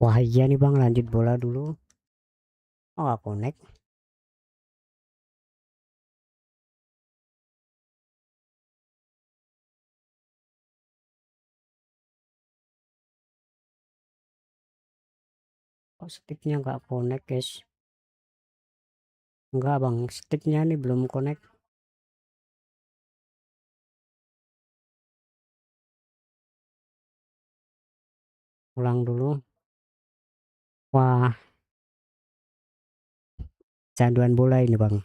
Wah iya nih bang, lanjut bola dulu. Oh nggak connect. Oh sticknya nggak connect guys. Enggak bang, sticknya nih belum connect. Ulang dulu. Wah, canduan bola ini bang.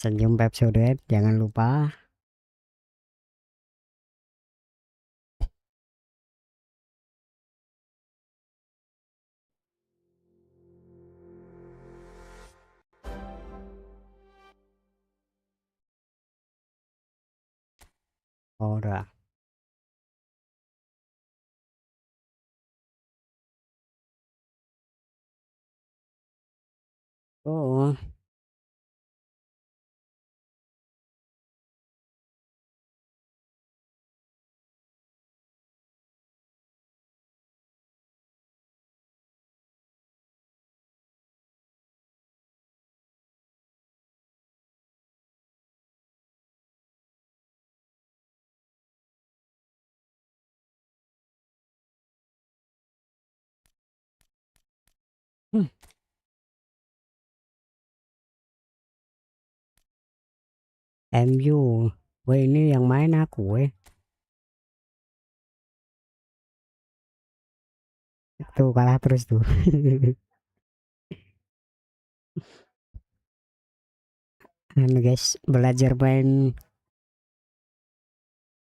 Senyum Pepsodent, jangan lupa. Oh, udah. Oh, hmm, MU. Wah ini yang main aku tuh kalah terus tuh. Anu guys, belajar main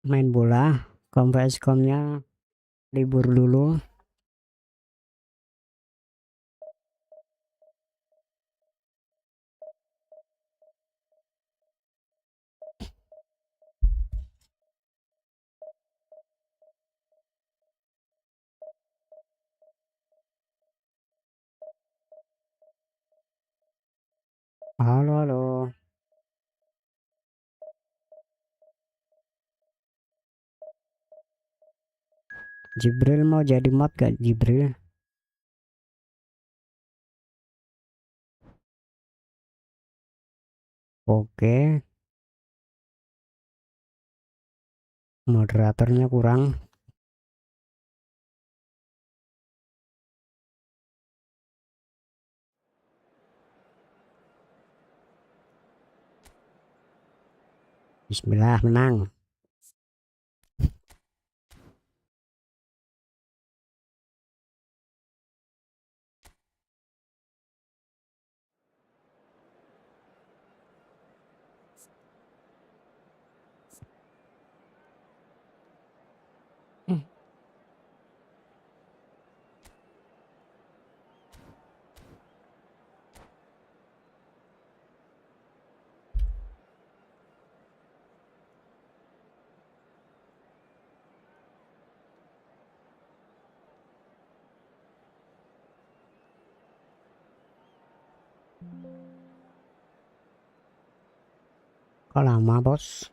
main bola. Komnya libur dulu. Halo halo. Jibril mau jadi mod gak Jibril? Oke, moderatornya kurang. Bismillah menang. Kok lama bos?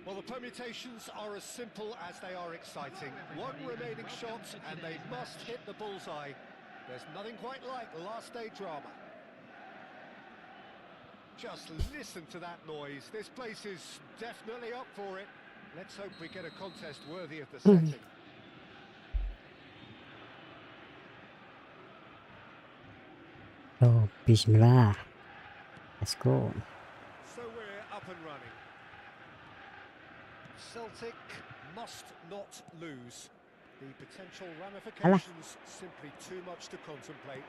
Well, the permutations are as simple as they are exciting. One remaining shot and they must hit the bullseye. There's nothing quite like last day drama. Just listen to that noise. This place is definitely up for it. Let's hope we get a contest worthy of the setting. Oh, bismillah. Let's go. So we're up and running. Celtic must not lose. The potential Alah, ramifications simply too much to contemplate.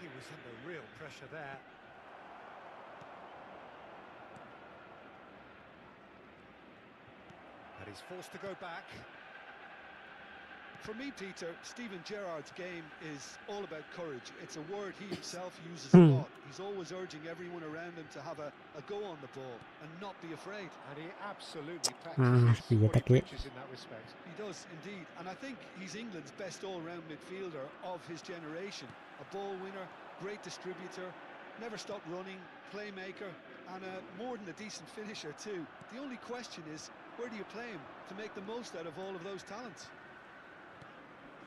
He was under real pressure there. And he's forced to go back. For me, Peter, Steven Gerrard's game is all about courage. It's a word he himself uses a lot. He's always urging everyone around him to have a go on the ball and not be afraid. And he absolutely practices what he preaches in that respect. He does, indeed. And I think he's England's best all-round midfielder of his generation. A ball winner, great distributor, never stopped running, playmaker, and more than a decent finisher too. The only question is, where do you play him to make the most out of all of those talents?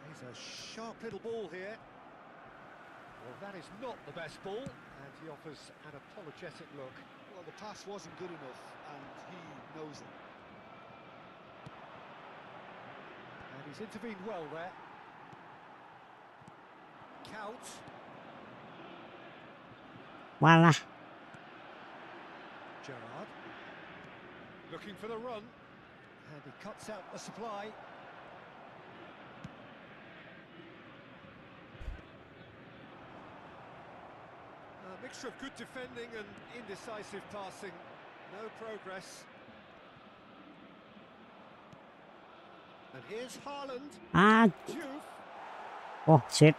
He's a sharp little ball here. Well, that is not the best ball, and he offers an apologetic look. Well, the pass wasn't good enough, and he knows it. And he's intervened well there. Count. Walah. Gerrard. Looking for the run. And he cuts out the supply. A mixture of good defending and indecisive passing. No progress. And here's Haaland. Diouf. Oh shit.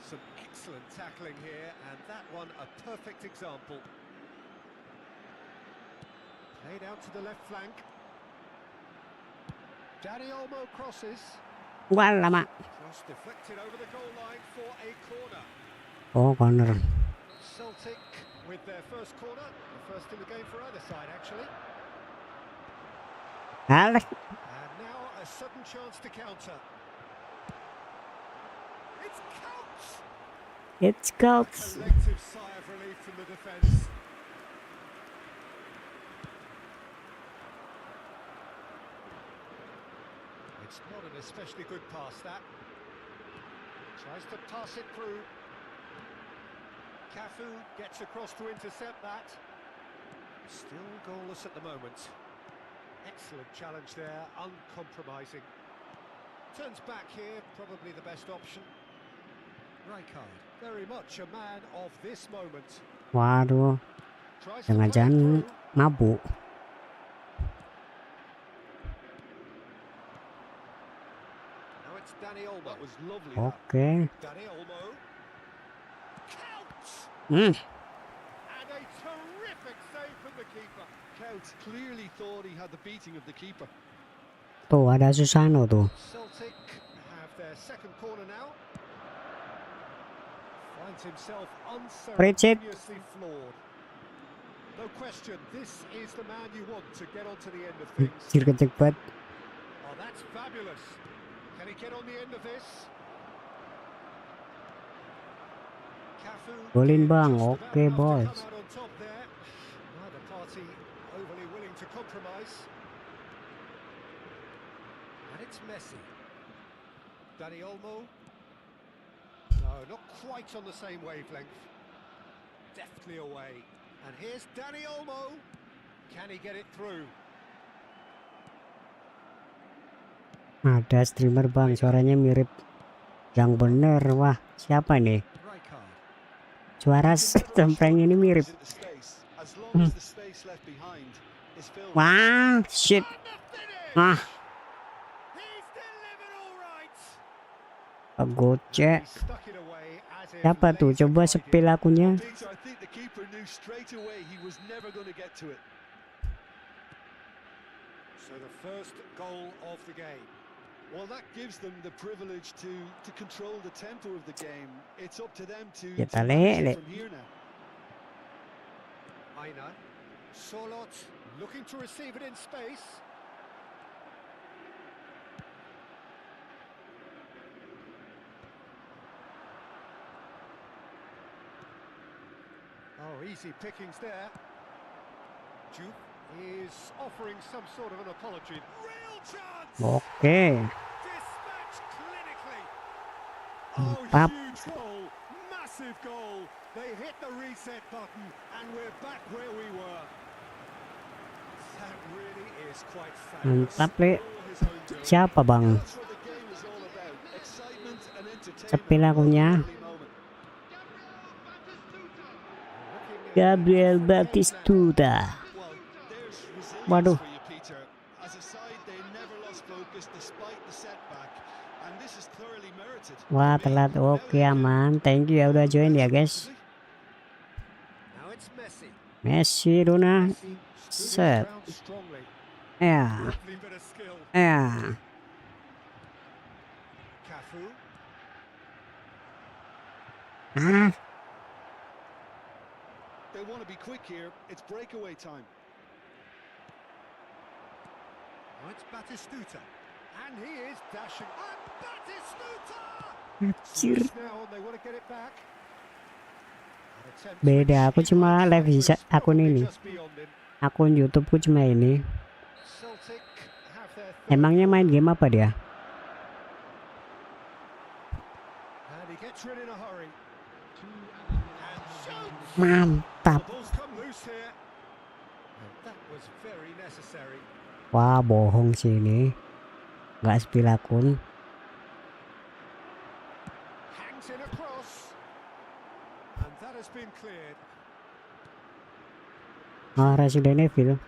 Some excellent tackling here, and that one a perfect example. Played out to the left flank. Dani Olmo crosses. Walah mak. Cross deflected over the goal line for a corner. Oh, corner. Celtic with their first corner, the first in the game for either side actually. Alah. And now a sudden chance to counter. It's Counts! It's Counts. Collective sigh of relief from the defence. It's not an especially good pass, that. Tries to pass it through. Cafu gets across to intercept that. Still goalless at the moment. Excellent challenge there, uncompromising. Turns back here, probably the best option. Rijkaard, very much a man of this moment. Waduh. Tries to play it Jangan-jangan through. mabuk. Now it's Dani Olmo. That was lovely. Okay. Dani Olmo. Counts! Hmm. And a terrific save from the keeper. Counts clearly thought he had the beating of the keeper. Tuh ada Susano tuh. Celtic have their second corner now. Finds himself unceremoniously floored. No question, this is the man you want to get onto the end of things. Cepet. Oh, that's fabulous. Can he get on the end of this? Cafu Golin bang, just oke, about enough to boys. come out on top there. Neither party overly willing to compromise. And it's Messi. Dani Olmo. No, not quite on the same wavelength. Deftly away. And here's Dani Olmo. Can he get it through? Ada streamer bang, suaranya mirip yang bener. Wah, siapa nih? Rijkaard. Suara tempreng ini mirip. Wah, shit. Ah, He's delivered all right. gocek. He stuck it away as if Siapa tuh? laser Coba guided. sepil akunya. Peter, I think the keeper knew straight away he was never going to get to it. So the first goal of the game. Well, that gives them the privilege to control the tempo of the game. It's up to them to Kita manage lele. it from here now. Aina. Solot looking to receive it in space. Oh, easy pickings there. Diouf is offering some sort of an apology. Real chance! Oke. Dispatched clinically. Oh, Pap. huge goal. Massive goal. They hit the reset button and we're back where we were. That really is quite fabulous. Mantap, Le. All his own doing. Siapa bang? That's what the game is all about. Excitement and entertainment. Sepil akunya. Every moment. Gabriel Batistuta. Well, there's resilience Waduh. for you, Peter. As a side They never lost focus despite the setback, and this is thoroughly merited. Wah, telat. Oke, aman. Thank you ya udah join ya, guys. Now it's Messi. Messi Runa. Messi stood his Set. ground strongly. Ya. Lovely bit of skill. Ya. Cafu. Ah. They want to be quick here. It's breakaway time. Oh, it's Batistuta. And he is dashing. And Batistuta! Anjir. Now they want to get it back. An attempt to Beda, aku achieve cuma onside, live but bisa it's akun probably ini. just beyond him. Akun YouTubeku cuma ini. Celtic have their third Emangnya main game apa dia? and he gets rid in a hurry. And shoots! Mantap. The ball's come loose here. And that was very necessary. Wah, bohong sih ini. Nggak spill akun. Hangs in across. And that has been cleared. Oh, Resident Evil. And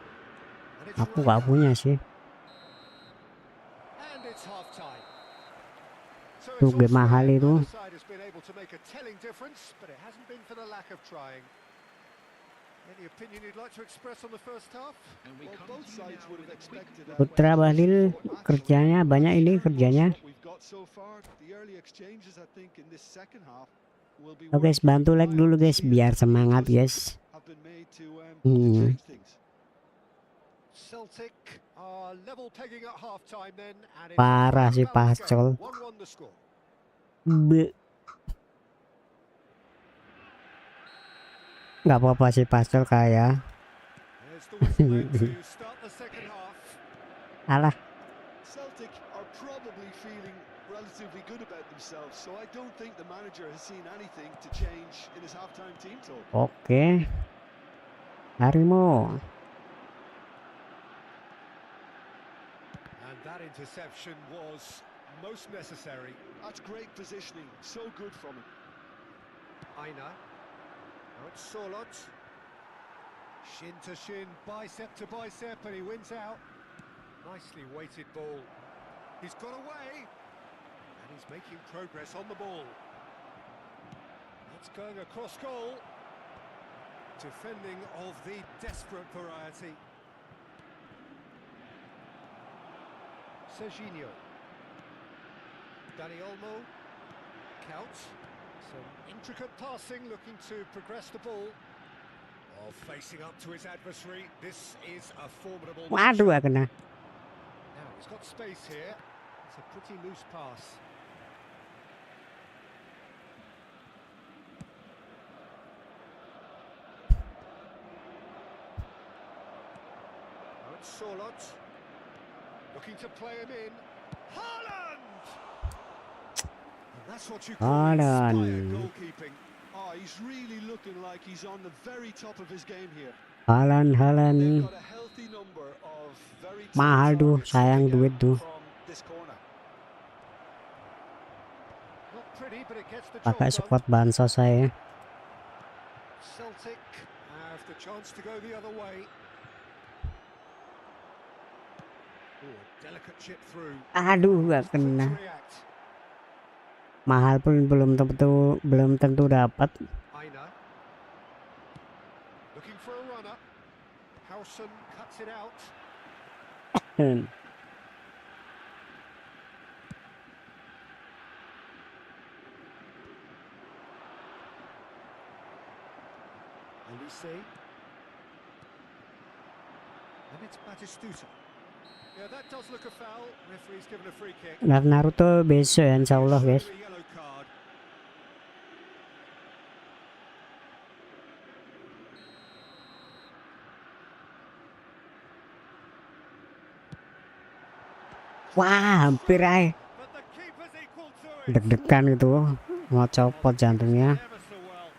it's Aku nggak punya sih. And it's half time. So Tuh, it's game also mahal where itu. neither side has been able to make a telling difference, but it hasn't been for the lack of trying. Any opinion you'd like to express on the first half? Well, both sides would have expected a Putra Bahlil kerjanya banyak ini kerjanya. we've got so far. The early exchanges, I think, in this second half will be Oke, guys, bantu like dulu guys biar semangat guys. have been made to Hmm. change things. Celtic are level pegging at half time then, and it's Parah a sih balanced Pascol. game. 1-1 the score. Nggak apa-apa sih Pascol kayak. There's the whistle then to start the second half. Alah. Celtic are probably feeling relatively good about themselves, so I don't think the manager has seen anything to change in his halftime team talk. Oke. Harimau. And that interception was most necessary. That's great positioning, so good from him. Aina. Now it's Sorlot. Shin to shin, bicep to bicep, and he wins out. Nicely weighted ball. He's got away. And he's making progress on the ball. That's going across goal. Defending of the desperate variety. Serginho. Dani Olmo. Counts. Some intricate passing, looking to progress the ball. Oh, facing up to his adversary. This is a formidable Waduh, matchup. gak kena. Now he's got space here. It's a pretty loose pass. Now it's Sorlot. Looking to play him in. Haaland! And that's what you call Haaland. inspired goalkeeping. Oh, he's really looking like he's on the very top of his game here. Halan. They've got a healthy number of very tough Mahal tuh, targets sayang coming duit out tuh. from this corner. Not pretty, but it gets the job Pakai done. squad bansos saya. Celtic have the chance to go the other way. Oh, delicate chip through. Aduh, gak Quick to kena. react. Mahal pun belum tentu dapat. Aina. Looking for a runner. Howson cuts it out. Elise. And it's Batistuta. Yeah, that does look a foul. Referee's given a free kick. Naruto besok ya insyaallah guys. Surely a yellow card. Wah, hampir aja. But the keeper's equal to it. Deg-degan itu. Mau copot jantungnya. Ever so well.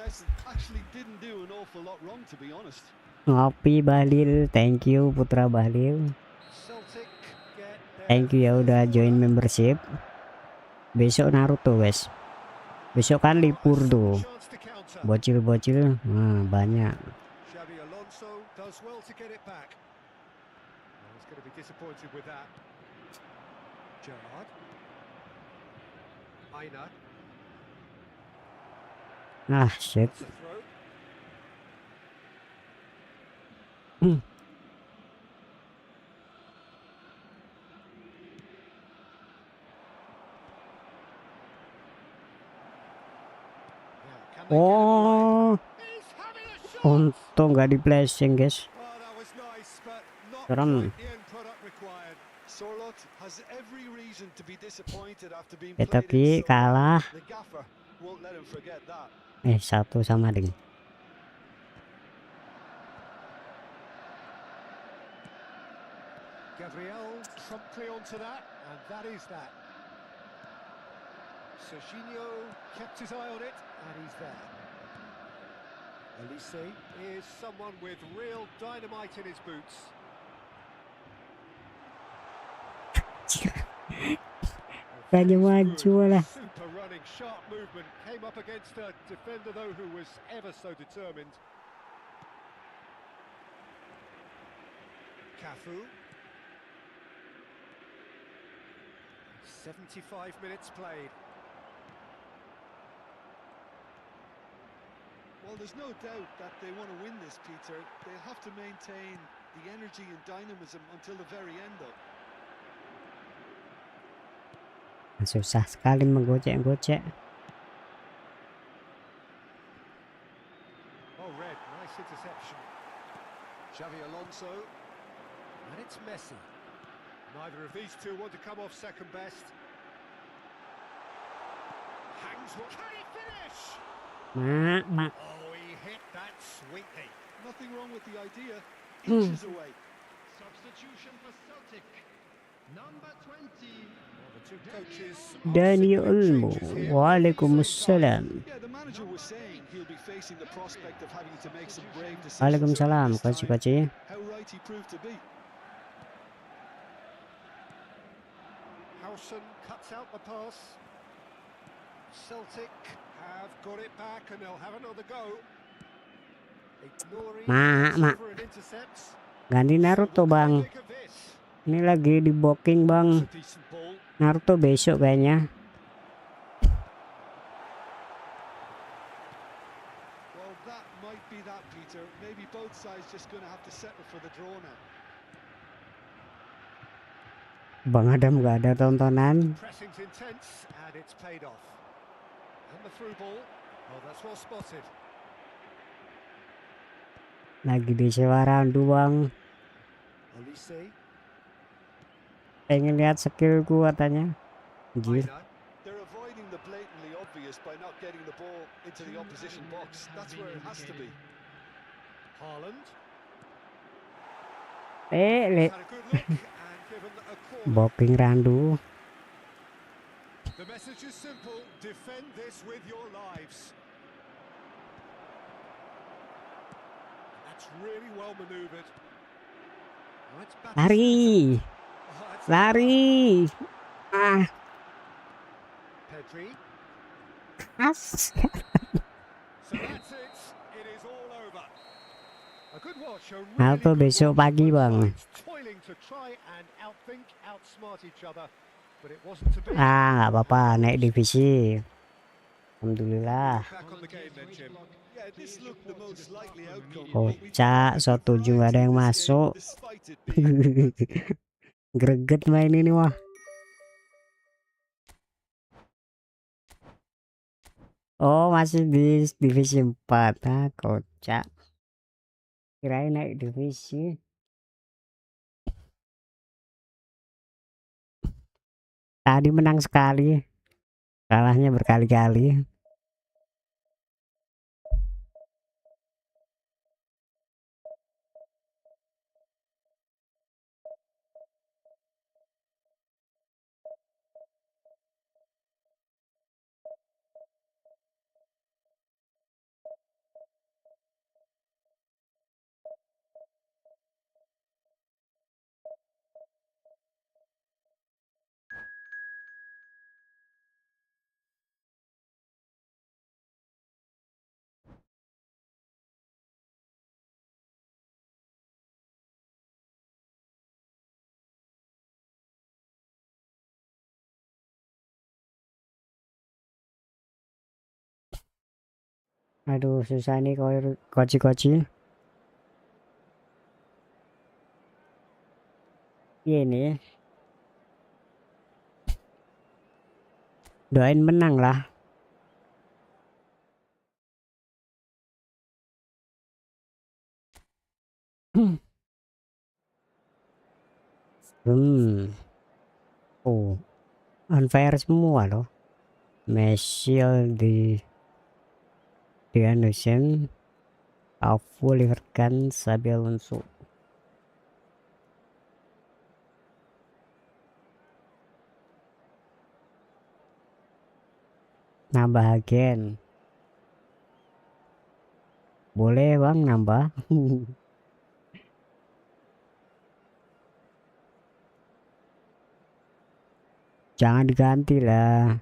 Messi actually didn't do an awful lot wrong, to be honest. Ngopi Bahlil, thank you Putra Bahlil. Celtic get their Thank you ya udah join membership. Besok Naruto guys. Besok kan libur tuh. chance to counter. Bocil-bocil banyak. Xabi Alonso does well to get it back. He's going to be disappointed with that. Gerrard. Aina. Ah, shit. That's a throw. Hmm. Now, can they get him away? Oh, He's having a shot! untung nggak di flashing, guys. Oh, that was nice, but not Serem. quite the end product required. Sorlot has every reason to be disappointed after being Ya played in tapi so well. kalah. The gaffer won't let him forget that. 1-1 ding. Gabriel promptly onto that, and that is that. Serginho kept his eye on it, and he's there. Elise is someone with real dynamite in his boots. Tanya That is maju good. lah. Super running, sharp movement. Came up against a defender though who was ever so determined. Cafu. 75 minutes played. Well, there's no doubt that they want to win this, Peter. They'll have to maintain the energy and dynamism until the very end, though. Susah sekali menggocek-gocek. Oh, Red, nice interception. Xavi Alonso. And it's Messi. Neither of these two want to come off second best. Hangs one. Can he finish? Mak. Oh, he hit that sweetly. Nothing wrong with the idea. Inches away. Substitution for Celtic. Number 20. Well, the two coaches Dani are signaling Olmo. changes here. Waalaikumsalam. Yeah, the manager was saying he'll be facing the prospect of having to make some brave decisions. Waalaikumsalam, this time. coach-coach. How right he proved to be. Howson cuts out the pass. Celtic have got it back and they'll have another go. Ignoring Mak. over and intercepts. Ganti Naruto, Bang. Make of this. Ini lagi di booking, Bang. It's a decent ball. Naruto besok kayaknya. Well, that might be that, Peter. Maybe both sides just going to have to settle for the draw now. Bang Adam gak ada tontonan. Pressing's intense and it's paid off. And the through ball. Oh, that's well spotted. Lagi di sewa randu, Bang. Elise. Pengen lihat skillku katanya. Anjir. Aina. They're avoiding the blatantly obvious by not getting the ball into the opposition box. That's where it has to be. Haaland. Le. Had a good look and given a corner. Booking randu. The message is simple. Defend this with your lives. That's really well manoeuvred. Oh, it's back to Lari. center. Oh, that's Lari. Ah. Pedri. As. So that's it. It is all over. A good watch. A really Naruto good besok watch. pagi, Both Bang. sides toiling to try and outthink, outsmart each other, but it wasn't to be. Ah, nggak apa-apa, naik divisi. Alhamdulillah. Back on the game then, Jim. Yeah, this looked the most likely outcome. Kocak, so 7 nggak ada yang masuk. Despite it being Greget main ini wah. Oh, masih di divisi 4. Ah, kocak. Kirain naik divisi. Tadi menang sekali. Kalahnya berkali-kali. Aduh, susah nih koci-koci. Ini doain menang lah. Oh, unfair semua loh. Messi di Anderson, Afu, Liverkan, Xabi Alonso. Nambah agen. Boleh bang nambah. Jangan diganti lah.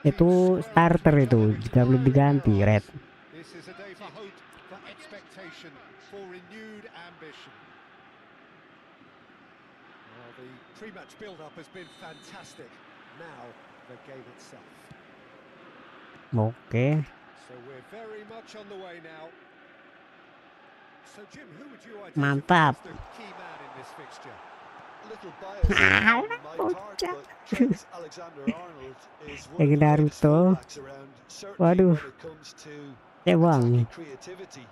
Itu starter itu jika belum diganti red. The pre-match build-up has been fantastic. Now the game itself. Oke. So we're very much on the way now. So Jim, who would you Mantap. identify as the key man in this fixture? A little bias on my part, but Trent Alexander-Arnold is one of the greatest Naruto. fullbacks around, certainly Waduh. when it comes to Bang. attacking creativity.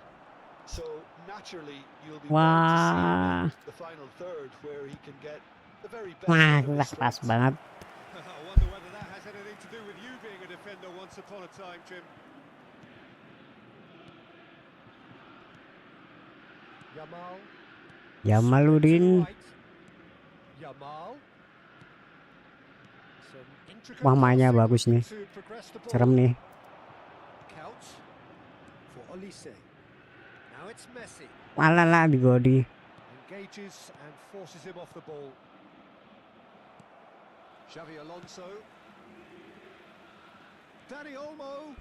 So naturally you'll be bound to see him in the final third where he can get the very best Wah, out of his pas strengths. banget. I wonder whether that has anything to do with you being a defender once upon a time, Jim. Yamal. Yamaludin. Yamal. Wah, mainnya bagus nih. Serem nih. Couch for Olise. Now it's Messi. Walala di Godi. Engages and forces him off the ball. Xavi Alonso. Dani Olmo.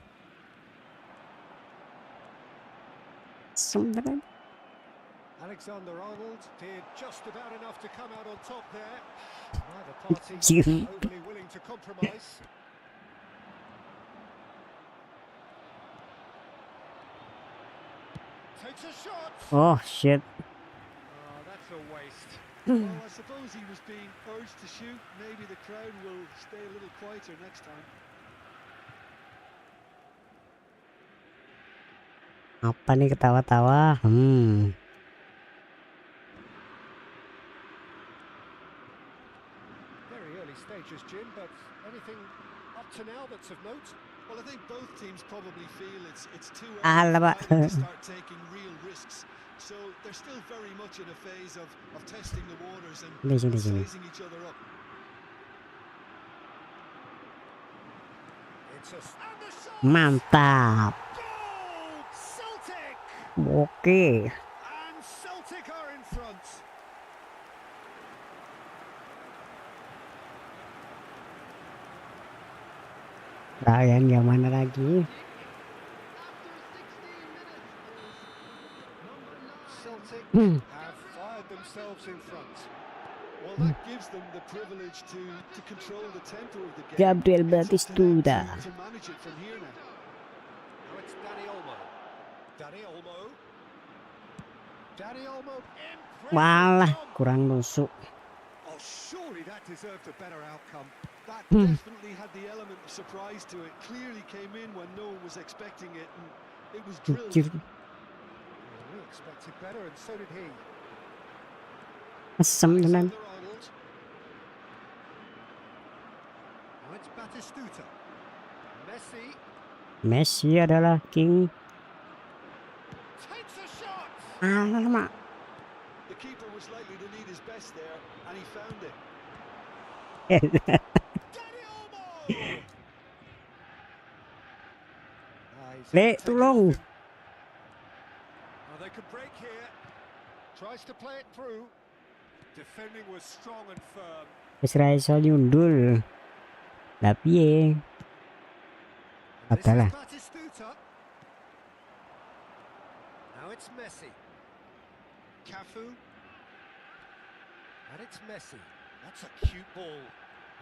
Sebenarnya Alexander-Arnold did just about enough to come out on top there. Neither party overly willing to compromise. Takes a shot. Oh shit. Oh, that's a waste. Well, I suppose he was being urged to shoot. Maybe the crowd will stay a little quieter next time. Apa nih ketawa-tawa? Very early stages, Jim, but anything up to now that's of note? Well, I think both teams probably feel it's too Alah, early Pak. to start taking real risks. So they're still very much in a phase of testing the waters and Sini. sizing each other up. Mantap. Goal! Celtic! Oke. And Celtic are in front. Kalian yang mana lagi? Celtic have fired themselves in front. Well, that gives them the privilege to control the tempo of the game. Gabriel It's up to them Batistuta. to manage it from here now. Now it's Dani Olmo. Dani Olmo. Dani Olmo. Impressive Walah, job. kurang nusuk. Oh, surely that deserved a better outcome. That definitely had the element of surprise to it. Clearly came in when no one was expecting it, and it was drilled. Anjir. Well, we expected better, and so did he. Asem tenan. Alexander-Arnold. Now it's Batistuta. Messi Messi adalah king. takes a shot. Alamak. The keeper was likely to need his best there, and he found it. Dani Olmo. Le, tolong. Oh, they could break here. Tries to play it through. Defending was strong and firm. Wis ra iso nyundul. Lah piye? And this Adalah. is Batistuta. Now it's Messi. Cafu. And it's Messi. That's a cute ball.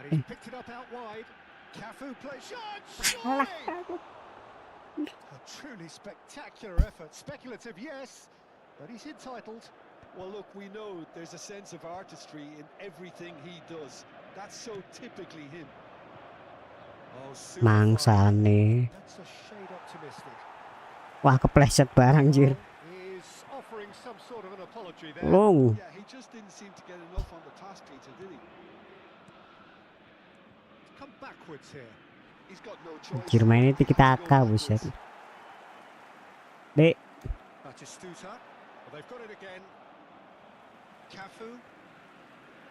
And he's picked it up out wide. Cafu plays shot. Alah, Surely! A truly spectacular effort. Speculative, yes, but he's entitled. Well, look, we know there's a sense of artistry in everything he does. That's so typically him. Oh, super mangsa fine. nih. That's a shade optimistic. Wah, kepleset barang anjir. He's offering some sort of an apology there. Long. Yeah, he just didn't seem to get enough on the pass, Peter, did he? Come backwards here. He's got no choice. Anjir, mainnya tiki taka, buset. Dek, Batistuta. Well, they've got it again. Cafu.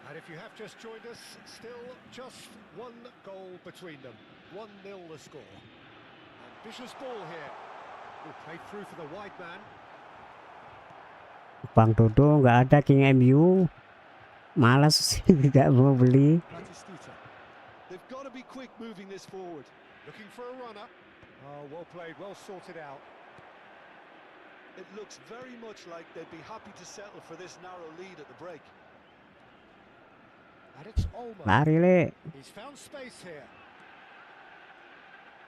And if you have just joined us, still just one goal between them. 1-0 the score. Ambitious ball here. Will play through for the wide man. Bang Dodo nggak ada King MU. Malas tidak mau beli. Batistuta. They've got to be quick moving this forward. Looking for a runner. Oh, well played, well sorted out. It looks very much like they'd be happy to settle for this narrow lead at the break. And it's Olmo. Lari le. He's found space here.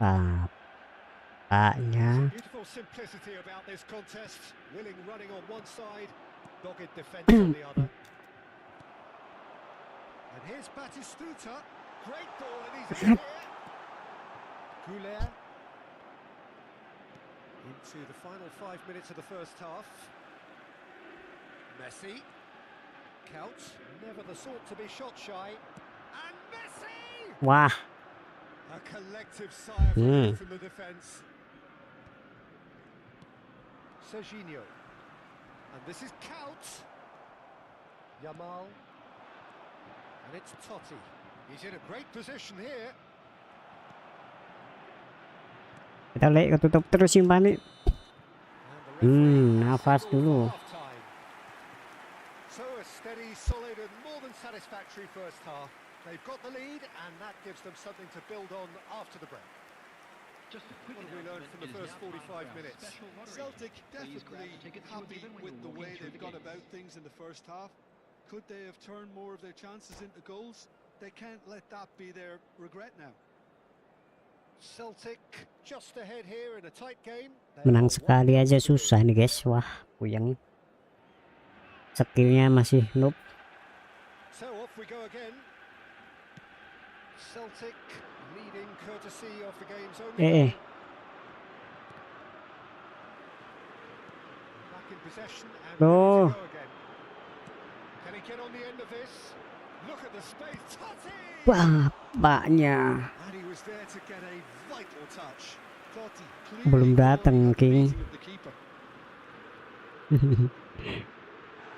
Bapaknya. Beautiful simplicity about this contest. Willing running on one side, dogged defence on the other. And here's Batistuta. Great ball, and he's in here. Goulet. Into the final 5 minutes of the first half. Messi. Couch, never the sort to be shot shy. And Messi! Wah, A collective sigh of relief from the defence. Serginho. And this is Couch. Yamal. And it's Totti. He's in a great position here. kita lihat ketutup terus simpan nih. And the referee Nafas signals dulu. half-time. So a steady, solid and more than satisfactory first half. They've got the lead and that gives them something to build on after the break. Just a quick What have we learned from the first 45 minutes? Celtic definitely happy with the way they've gone about things in the first half. Could they have turned more of their chances into goals? They can't let that be their regret now. Celtic just ahead here in a tight game. Menang sekali aja susah nih guys. Wah, puyeng. Skillnya masih noob. So off we go again. Celtic leading courtesy of the game's own goal. Back in possession and ready to go again. Can he get on the end of this? Look at the space. Totti! Bapaknya. And he was there to get a vital touch. Totti Belum clearly datang, following the King. amazing of the keeper.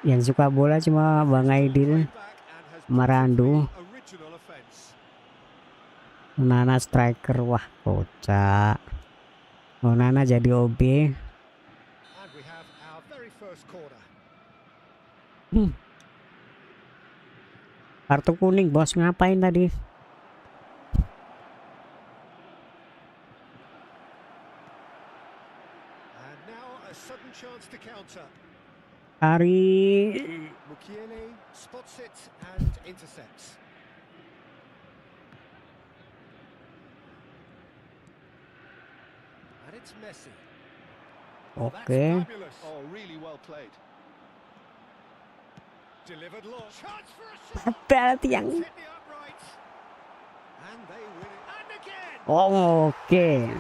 Yang suka bola cuma Bang Aidil, Marandu, Original offense. Nana striker. Wah, kocak. Nana jadi OB. And we have our very first corner. Kartu kuning bos, ngapain tadi? And now a sudden chance to counter. Hari Mukiele spots it and intercepts. And it's Messi. Oh, that's Oke. fabulous. Oh, really well played. Delivered long. Chance for a shot. Penalti yang. Hit the upright. And they win it. And again. Oh, oke. Got a goal.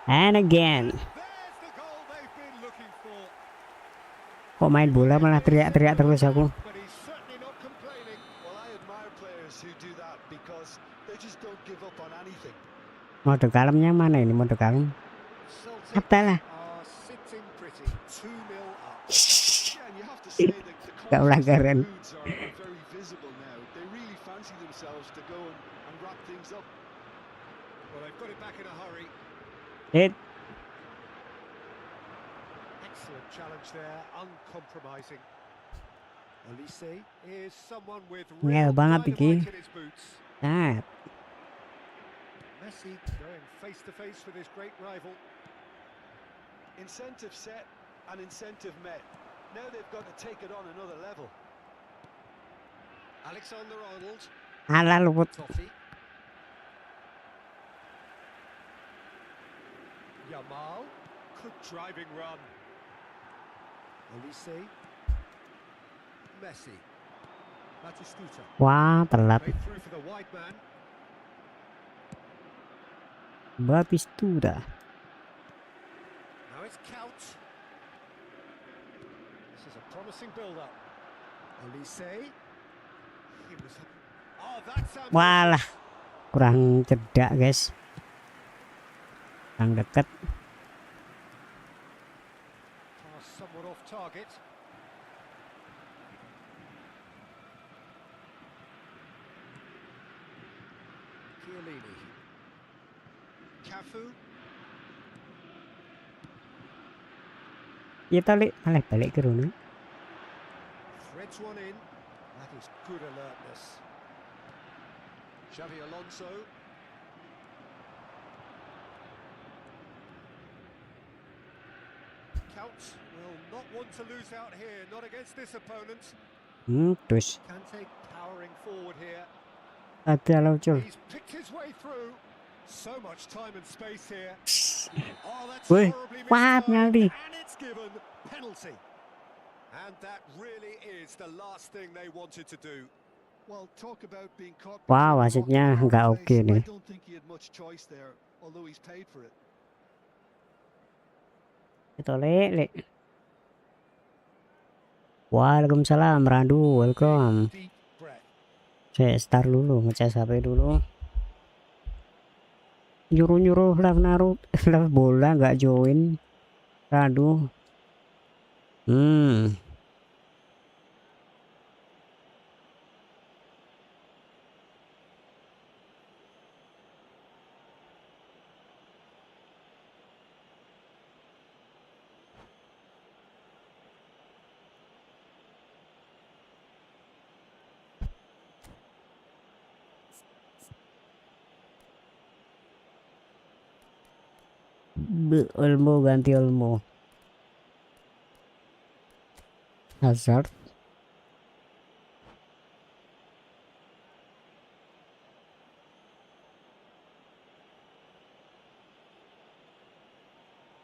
And again. There's the goal they've been looking for. Kok main bola malah teriak-teriak terus aku. But he's certainly not complaining. Well, I admire players who do that because they just don't give up on anything. Mode kalemnya mana ini mode kalem? Celtic Apalah. are sitting pretty. 2-0 up. Yeah, and you have to say that the Gak confidence in pelanggaran. their moods are very visible now. They really fancy themselves to go and wrap things up. Well, they've got it back in a hurry. Excellent challenge there, uncompromising. Olise is someone with Ngel real banget iki. dynamite in his boots. Nah, Messi going face to face with his great rival. Incentive set and incentive met. Now they've got to take it on another level. Alexander-Arnold. Alah luput. Totti. Yamal. Good driving run. Olise. Messi. Batistuta. Wah, telat. Made through for the wide man. Batistuta. Now it's Couch. This is a promising build-up. Olise. He was... Oh, that's Walah, ambitious. kurang cedak guys. Kurang deket. Pass somewhat off target. Chiellini. Cafu. Kita malah balik ke rumah. Threads one in. That is good alertness. Xavi Alonso. Couch will not want to lose out here, not against this opponent. Terus Kante powering forward here. ada lucu. He's picked his way through. So much time and space here. Oh, that's Wih, horribly wah, mistimed, nyali. and it's given penalty. And that really is the last thing they wanted to do. Well, talk about being caught Wah, between a rock wasitnya and a hard nggak place. oke nih. I don't think he had much choice there, although he's paid for it. Kita lek. Waalaikumsalam Randu, welcome. Deep breath. Saya start dulu, ngecas HP dulu. Nyuruh-nyuruh live Naruto, live bola nggak join. Randu. Ilmu ganti ilmu. Hazard.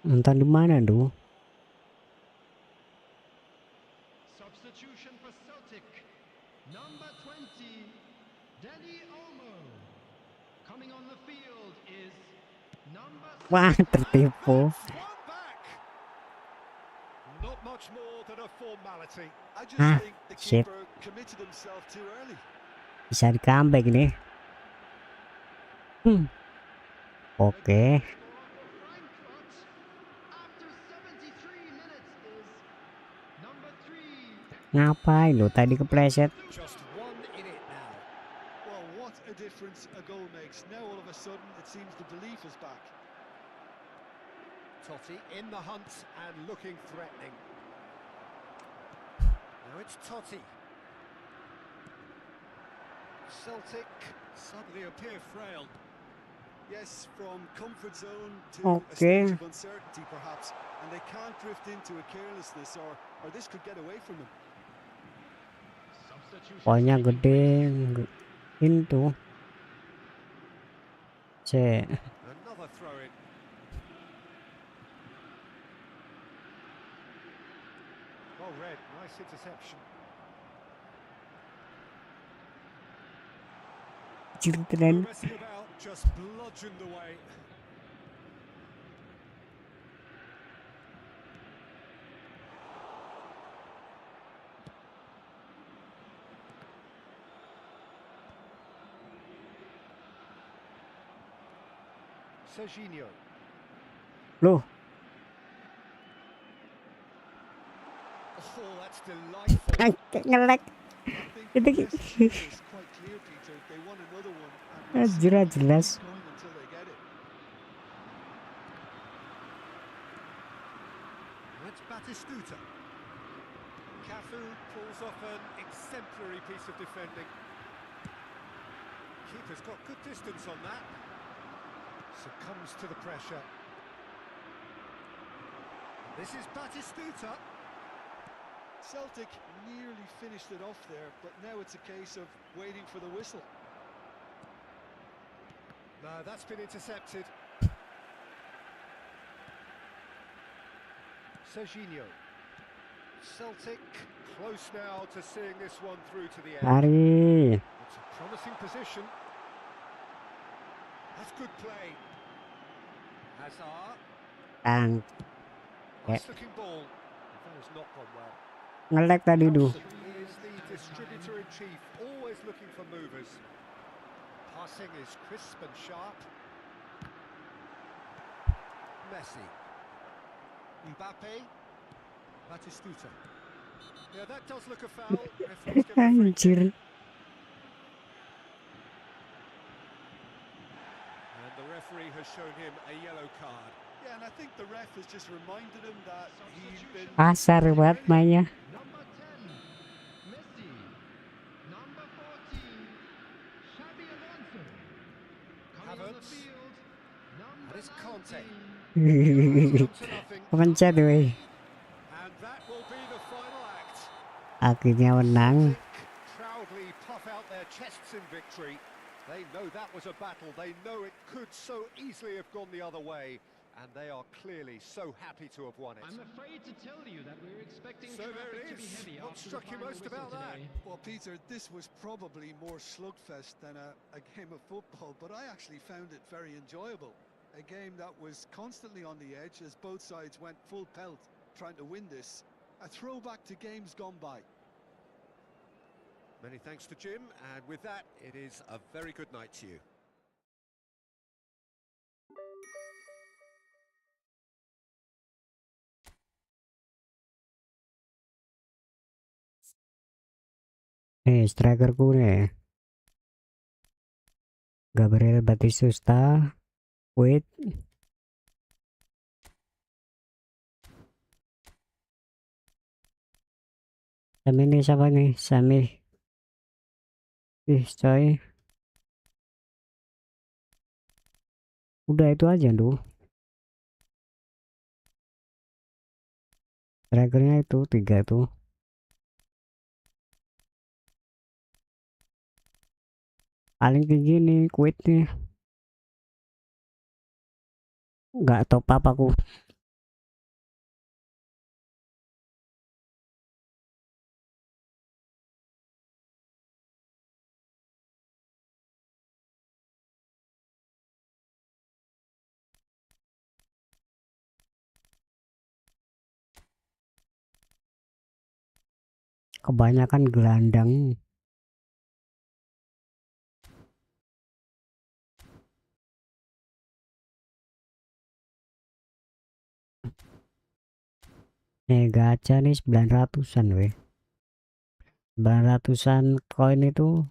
Entah di mana tuh. Substitution for Celtic. Number 20, Danny Olmo. Coming on the field is number Wah, tertipu. That's one back. Not much more than a formality. I just Ah, think the shit. keeper committed himself too early. Bisa di comeback nih. Oke. after 73 minutes is number 3. Ngapain lo tadi kepleset? Just one in it now. Well, what a difference a goal makes. Now all of a sudden it seems the belief is back. Totti in the hunt and looking threatening. Now it's Totti. Celtic suddenly appear frail. Yes, from comfort zone to a Okay. stage of uncertainty perhaps, and they can't drift into a carelessness or this could get away from them. Substitution Pokoknya taking gede place. itu. Cek. Another throw in. Well read, nice interception. Ciritan. No messing about, just bludgeoned away. Serginho. Loh, Oh, that's delightful. ngelek. I think Itu the message here is quite clear, Peter. They want another one and will jelas simply jelas. keep going until they get it. That's Batistuta. Cafu pulls off an exemplary piece of defending. Keeper's got good distance on that. Succumbs to the pressure. This is Batistuta. Celtic nearly finished it off there, but now it's a case of waiting for the whistle. No, that's been intercepted. Serginho. Celtic close now to seeing this one through to the end. Lari. It's a promising position. That's good play. Hazard. Tang. Nice looking ball. That has not gone well. Ngelek tadi tuh. He is the distributor in chief, always looking for movers. Passing is crisp and sharp. Messi. Mbappe. Batistuta. Yeah, that does look a foul. Referee's given a free kick. Anjir. And the referee has shown him a yellow card. Yeah, and I think the ref has just reminded him that he's been... Kasar banget mainnya. Number 10, Messi. Number 14, Xabi Alonso. Coming on the Havertz. field, number That is Conte. 19. Come to nothing. Pencet weh. And that will be the final act. Akhirnya menang. Celtic proudly puff out their chests in victory. They know that was a battle. They know it could so easily have gone the other way. And they are clearly so happy to have won it. I'm afraid to tell you that we're expecting So there traffic it to be is. heavy What after struck the you final most whistle about that? today. Well, Peter, this was probably more slugfest than a game of football, but I actually found it very enjoyable. A game that was constantly on the edge as both sides went full pelt trying to win this. A throwback to games gone by. Many thanks to Jim, and with that, it is a very good night to you. Nih strikerku nih. Gabriel Batistuta. Wait. Sami nih siapa nih? Sami. Ih coy. Udah itu aja tuh. Strikernya itu 3 tuh. Paling kayak gini quit nih. Nggak top up aku. Kebanyakan gelandang. Gacha nih 900-an weh. 900-an koin itu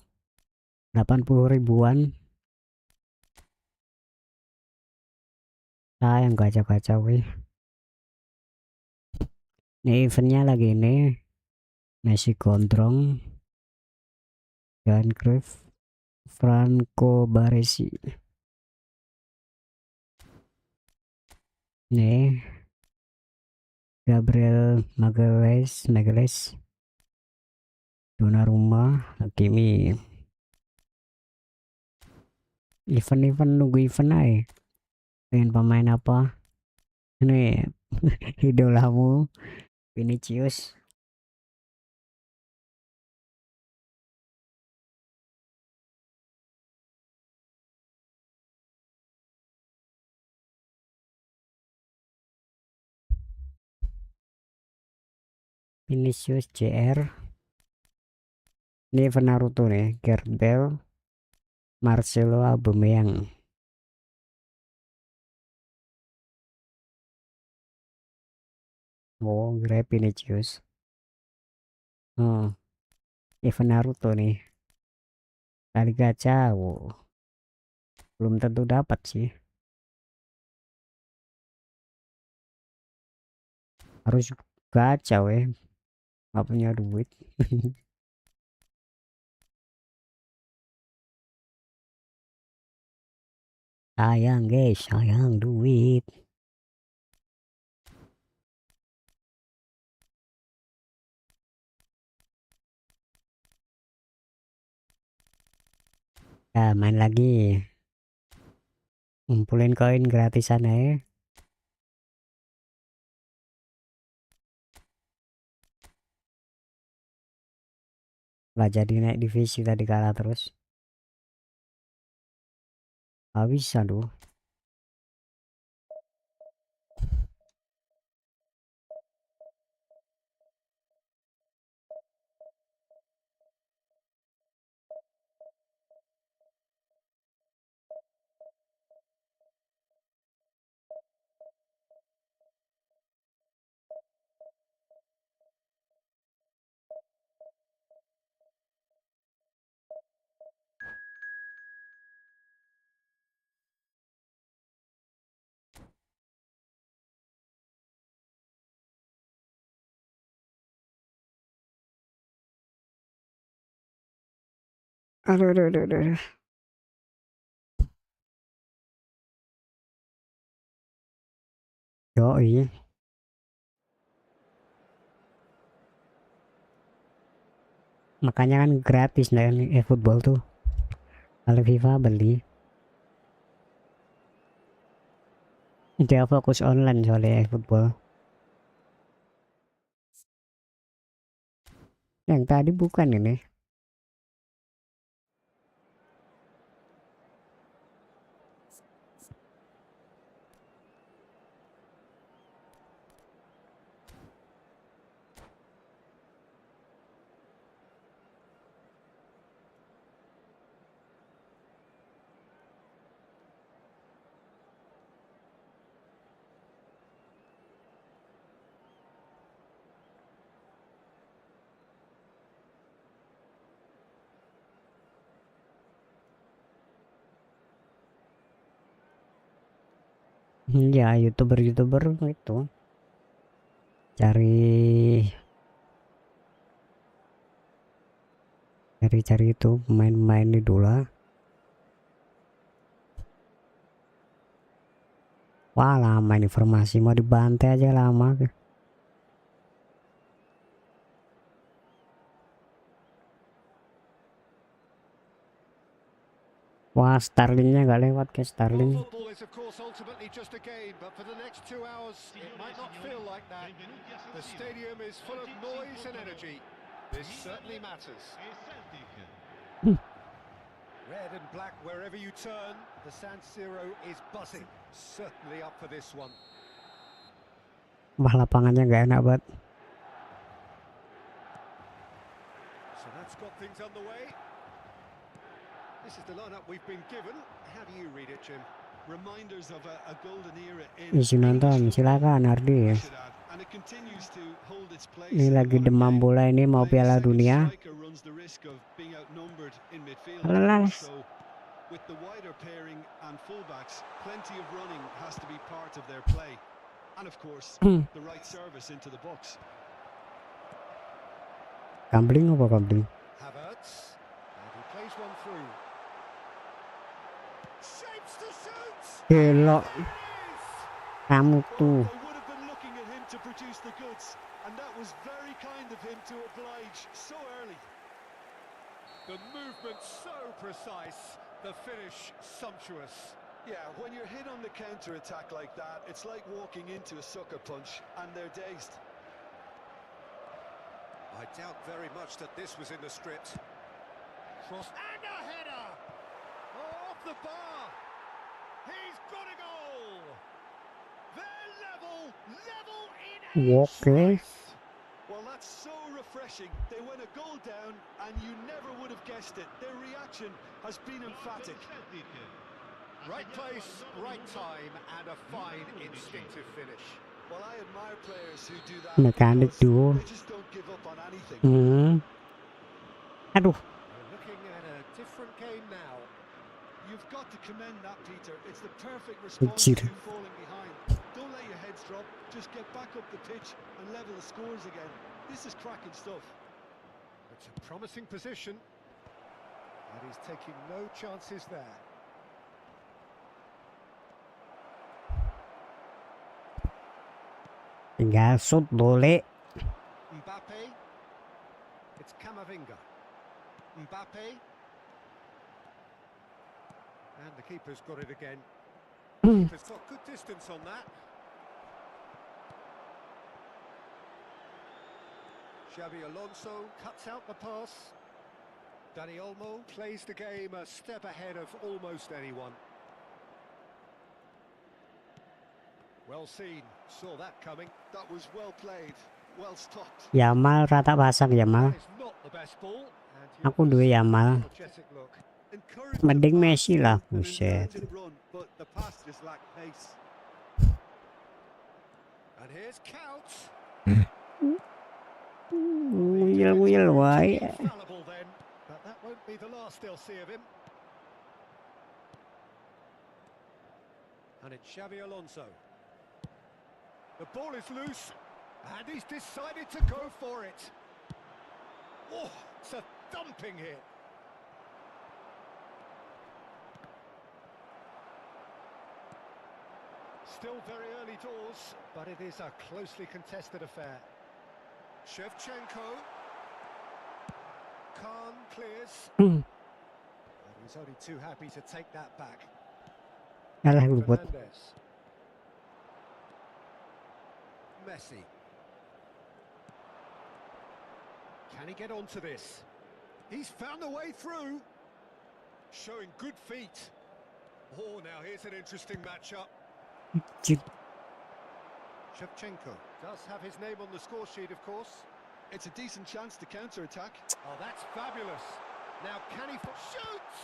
80 ribuan. Sayang gacha-gacha weh. Nih eventnya lagi nih. Messi Gondrong. Dan Cruyff. Franco Baresi. Nih. Gabriel Magalhaes. Donnarumma. Hakimi. Event nunggu event aja. Pengen pemain apa? Ini idolamu Vinicius. Vinicius JR. Ini event Naruto nih. Gareth Bale. Marcelo Aubameyang. Oh, grab Vinicius. Oh, event Naruto nih. Kali gacha, wow. Belum tentu dapat sih. Harus gacha weh. Gak punya duit. Sayang guys, sayang duit. Ya main lagi. Ngumpulin koin gratisan ya. Nggak jadi naik divisi tadi, kalah terus. Nggak bisa tuh. Aduh, aduh, aduh, aduh. Yoi. Makanya kan gratis nah eFootball tuh. Kalau FIFA beli. Dia fokus online soalnya eFootball. Yang tadi bukan ini. Ya, youtuber itu cari itu pemain-pemain idola. Wah, lama ini informasi, mau dibantai aja lama. Wah, Starlingnya nggak lewat ke Starling. Football is of course ultimately just a game, but for the next 2 hours it might not feel like that. The stadium is full of noise and energy. This certainly matters. Red and black wherever you turn, the San Siro is buzzing. Certainly up for this one. Wah, lapangannya nggak enak banget. So that's got things underway. This is the lineup we've been given. How do you read it, Jim? Reminders of a golden era in Isi nonton, silakan Ardi. and it continues to hold its place. Ini lagi demam bola ini, mau Piala Dunia. Lelas. So with the wider pairing and fullbacks, plenty of running has to be part of their play. And of course, the right service into the box. Gambling apa gambling? Havertz, and he plays one through. Shapes to shoot. Belok. Kamu tuh. They would have been looking at him to produce the goods, and that was very kind of him to oblige so early. The movement so precise, the finish sumptuous. Yeah, when you're hit on the counter-attack like that, it's like walking into a sucker punch, and they're dazed. I doubt very much that this was in the script. Cross and a header! Oh, off the bar! He's got a goal! They're level in Okay. Well, that's so refreshing. They went a goal down, and you never would have guessed it. Their reaction has been emphatic. Right place, right time, and a fine instinctive finish. Well, I admire players who do that Mechanic because duo. they just don't give up on anything. Aduh. We're looking at a different game now. You've got to commend that, Peter. It's the perfect response Anjir. to falling behind. Don't let your heads drop. Just get back up the pitch and level the scores again. This is cracking stuff. It's a promising position, and he's taking no chances there. Tinggal shoot boleh. Mbappe. It's Camavinga. Mbappe. And the keeper's got it again. Keeper's got good distance on that. Xabi Alonso cuts out the pass. Dani Olmo plays the game a step ahead of almost anyone. Well seen, saw that coming. That was well played, well stopped. Yamal rata pasang Yamal. That is not the best ball. And Aku you dua can see Yamal. the energetic look. Encouraged Mending the pass Messi lah, and buset. intelligent run, but the pass just lacked pace. And here's Couch. Nguyel wae. Infallible then, but that won't be the last they'll see of him. And it's Xabi Alonso. The ball is loose, and he's decided to go for it. Oh, it's a thumping hit. Still very early doors, but it is a closely contested affair. Shevchenko. Khan clears. Hmm. But he's only too happy to take that back. Alah luput. Fernandes. Messi. Can he get onto this? He's found a way through. Showing good feet. Oh, now here's an interesting matchup. Shevchenko does have his name on the score sheet, of course. It's a decent chance to counter-attack. Oh, that's fabulous. Now, can he shoots?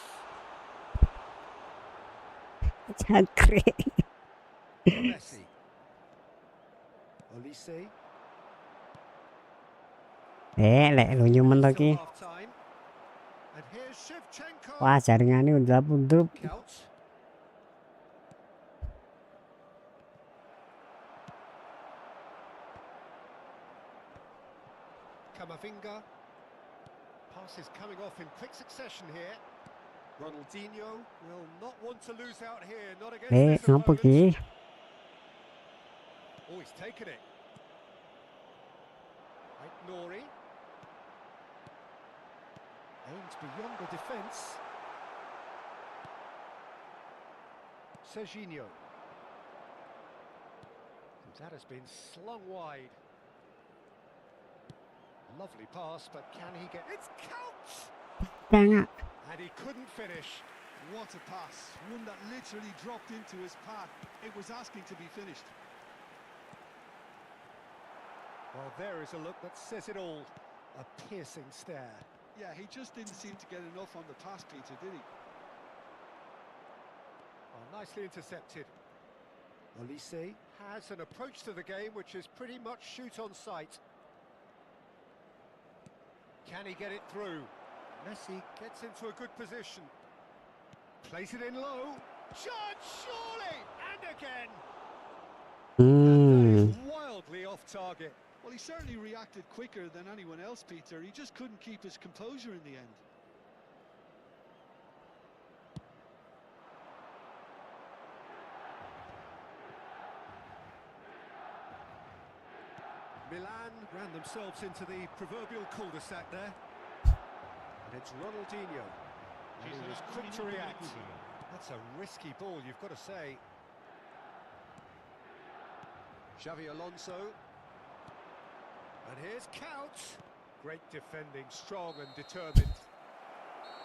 Jangkrik. Messi. Olise. Lek lu nyumen to Till ki. half-time. And here's Shevchenko. Wah, jaringane udah pundup. Couch. Camavinga. Pass is coming off in quick succession here. Ronaldinho will not want to lose out here, not against this Ngapa opponent. ki? Oh, he's taken it. Nori. Aims beyond the defence. Serginho. And that has been slung wide. Lovely pass, but can he get... It's Couch! Tengah. And he couldn't finish. What a pass, one that literally dropped into his path. It was asking to be finished. Well, there is a look that says it all. A piercing stare. Yeah, he just didn't seem to get enough on the pass, Peter, did he? Well, nicely intercepted. Olise has an approach to the game which is pretty much shoot on sight. Can he get it through? Messi gets into a good position. Plays it in low. Shot, surely! And again! And that is wildly off target. Well, he certainly reacted quicker than anyone else, Peter. He just couldn't keep his composure in the end. Milan ran themselves into the proverbial cul-de-sac there. And it's Ronaldinho. And he was quick to react. That's a risky ball, you've got to say. Xavi Alonso. And here's Couch. Great defending, strong and determined.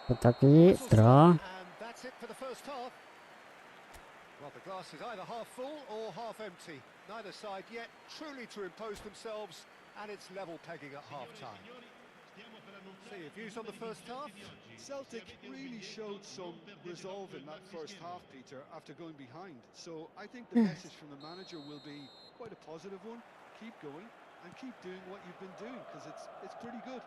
Tetapi draw. And that's it for the first half. Well, the glass is either half full or half empty. Neither side yet truly to impose themselves, and it's level pegging at half-time. So your views on the first half? Celtic really showed some resolve in that first half, Peter, after going behind. So I think the message from the manager will be quite a positive one. Keep going and keep doing what you've been doing, because it's pretty good.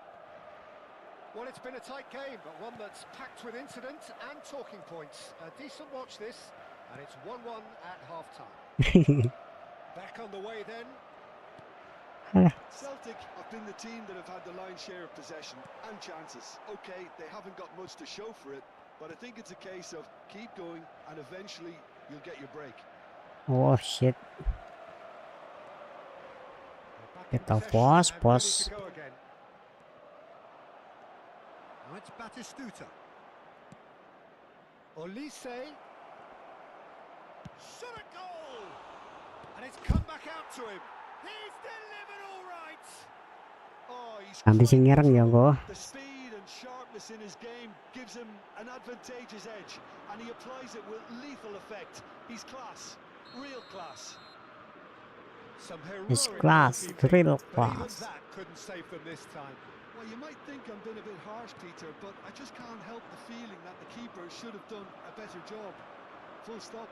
Well, it's been a tight game, but one that's packed with incident and talking points. A decent watch this, and it's 1-1 at half-time. Back on the way then. Celtic have been the team that have had the lion's share of possession and chances. Okay, they haven't got much to show for it, but I think it's a case of keep going and eventually you'll get your break. Oh shit. Back in Kita possession pos, and pos. ready to go again. Now it's Batistuta. Olise. Shot a goal! And it's come back out to him. He's delivered all right. Oh, he's Nanti sing quite nyerang ya controlled. kok. The speed and sharpness in his game gives him an advantageous edge, and he applies it with lethal effect. He's class, real class. Some It's heroic class, goalkeeping, real but even class. that couldn't save them this time. Well, you might think I'm being a bit harsh, Peter, but I just can't help the feeling that the keeper should have done a better job. Full stop.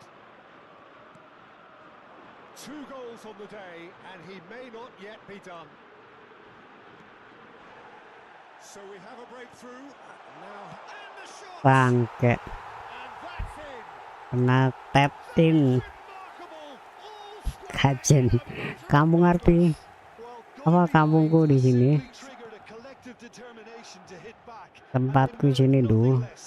2 goals on the day, and he may not yet be done. So we have a breakthrough now, and the shot, Bangke, and that's in. kena tap in. Remarkable, all square Kajen, and a kamu ngerti Well, apa going kampungku behind di has sini? simply triggered a collective determination to hit back, and they Tempatku merit sini nothing dulu. less.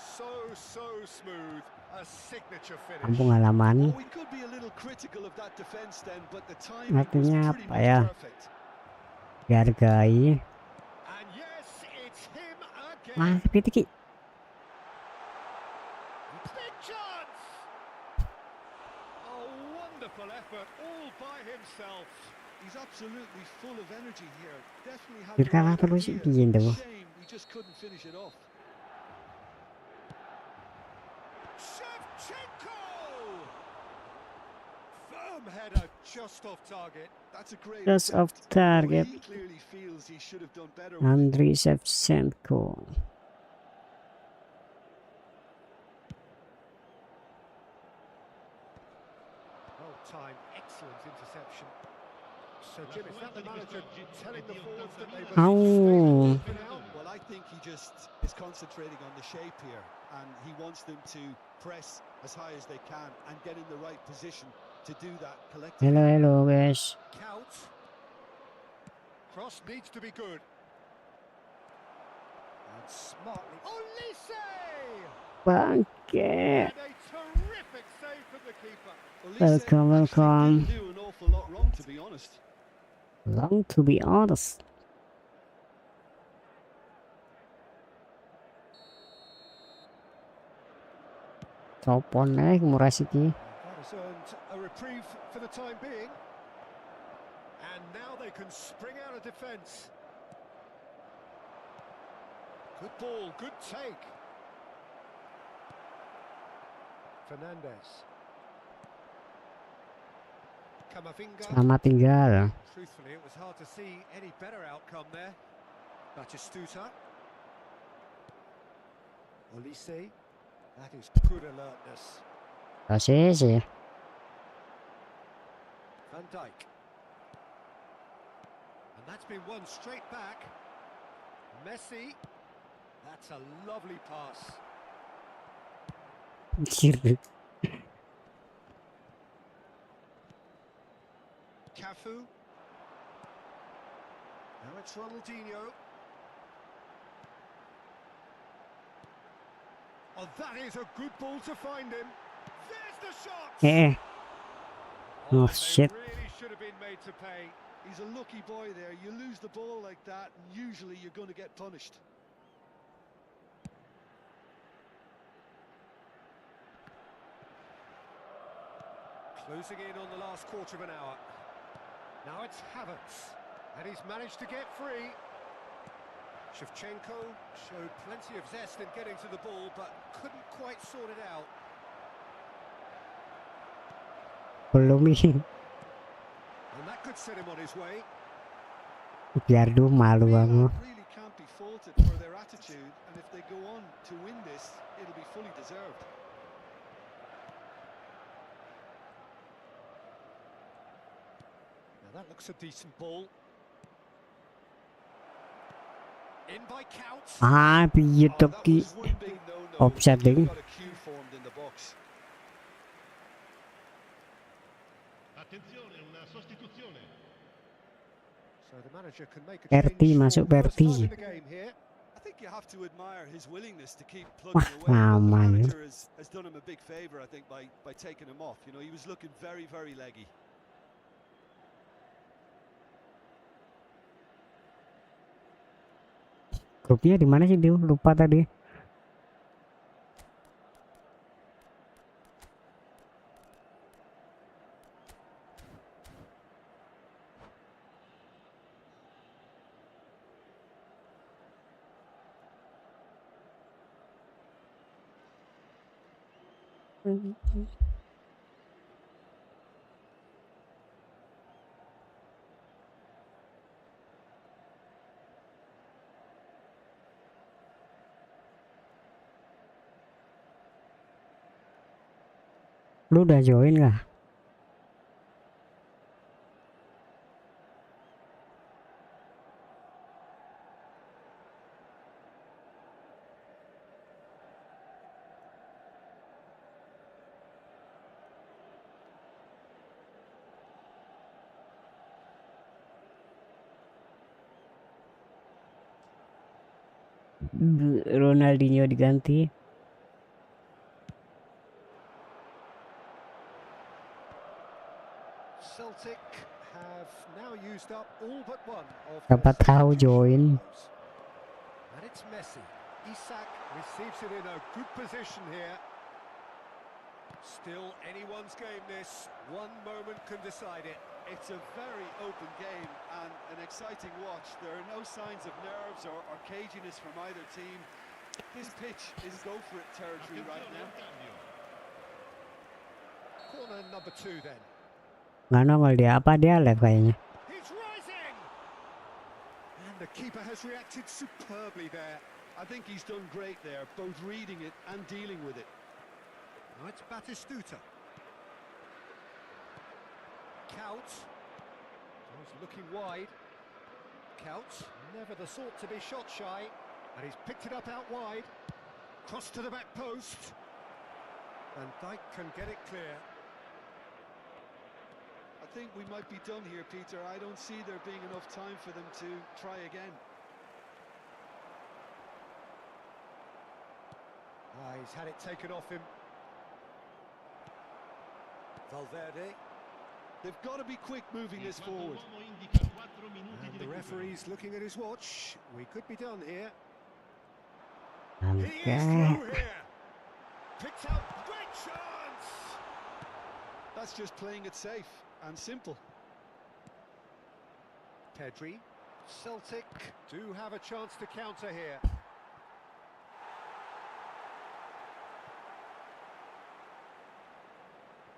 So smooth, a signature finish. Kampung halaman. Oh, we could be a little critical of that defense then, but the timing was Artinya pretty apa much ya? perfect. Dihargai. And yes, it's him again. Masih pitiki. Big chance! A wonderful effort all by himself. He's absolutely full of energy here. Definitely had Biar the kalah right terus idea. piye tuh. Shame he just couldn't finish it off. Shevchenko! Firm header just off target. That's a great Just off attempt. target. He clearly feels he should have done better with it. Andriy Shevchenko. Well timed, excellent interception. So Jim, is that the manager telling the forwards that they must Au. stay for now? Well, I think he just is concentrating on the shape here, and he wants them to press as high as they can and get in the right position to do that collectively. Hello guys. Count. Cross needs to be good. And smartly. Olise! Bangke. And a terrific save from the keeper. Welcome, welcome. Didn't do an awful lot wrong, to be honest. Long to be honest. Sopon murah siki. That has earned a reprieve for the time being. And now they can spring out of defence. Good ball, good take. Fernandez. Camavinga. Selamat tinggal. Truthfully, it was hard to see any better outcome there. Batistuta. Olise. That is good alertness. Sih. Van Dijk. And that's been won straight back. Messi. That's a lovely pass. Anjir. Cafu. Now it's Ronaldinho. Oh, that is a good ball to find him. There's the shot. Oh, and shit. They really should have been made to pay. He's a lucky boy there. You lose the ball like that, and usually you're going to get punished. Closing in on the last quarter of an hour. Now it's Havertz, and he's managed to get free. Shevchenko showed plenty of zest in getting to the ball, but couldn't quite sort it out. Belum nih. And that could set him on his way. Biar dulu malu aku. Really can't be faulted for their attitude, and if they go on to win this, it'll be fully deserved. Now that looks a decent ball. In by Count. Piye Oh, tok that ki. was one big no-no. Offside You've ding. got a queue formed in the box. Attenzione, una sostituzione. So the manager can make a Perti change masuk for the first Perti. time in the game here. I think you have to admire his willingness to keep Wah, plugging away. But the aman. manager has done him a big favour, I think, by taking him off. You know, he was looking very, very leggy. Grupnya di mana sih dia? Lupa tadi. Lu udah join gak? Ronaldinho diganti. Celtic have now used up all but one of Siapa their tahu substitution join. heroes. And it's Messi. Isak receives it in a good position here. Still anyone's game this. One moment can decide it. It's a very open game and an exciting watch. There are no signs of nerves or caginess from either team. This pitch is go-for-it territory right Attenzione now. al cambio. Corner number 2 then. Nggak nongol dia. Apa dia live kayaknya? He's rising! And the keeper has reacted superbly there. I think he's done great there, both reading it and dealing with it. Now it's Batistuta. Kaut. He's looking wide. Kaut, never the sort to be shot shy. And he's picked it up out wide. Cross to the back post. And Dijk can get it clear. I think we might be done here, Peter. I don't see there being enough time for them to try again. He's had it taken off him. Valverde. They've got to be quick moving this forward. Uomo indica 4 minuti And di the recupero. referee's looking at his watch. We could be done here. He Oke. is through here. Picked out. Great chance. That's just playing it safe and simple. Pedri. Celtic do have a chance to counter here.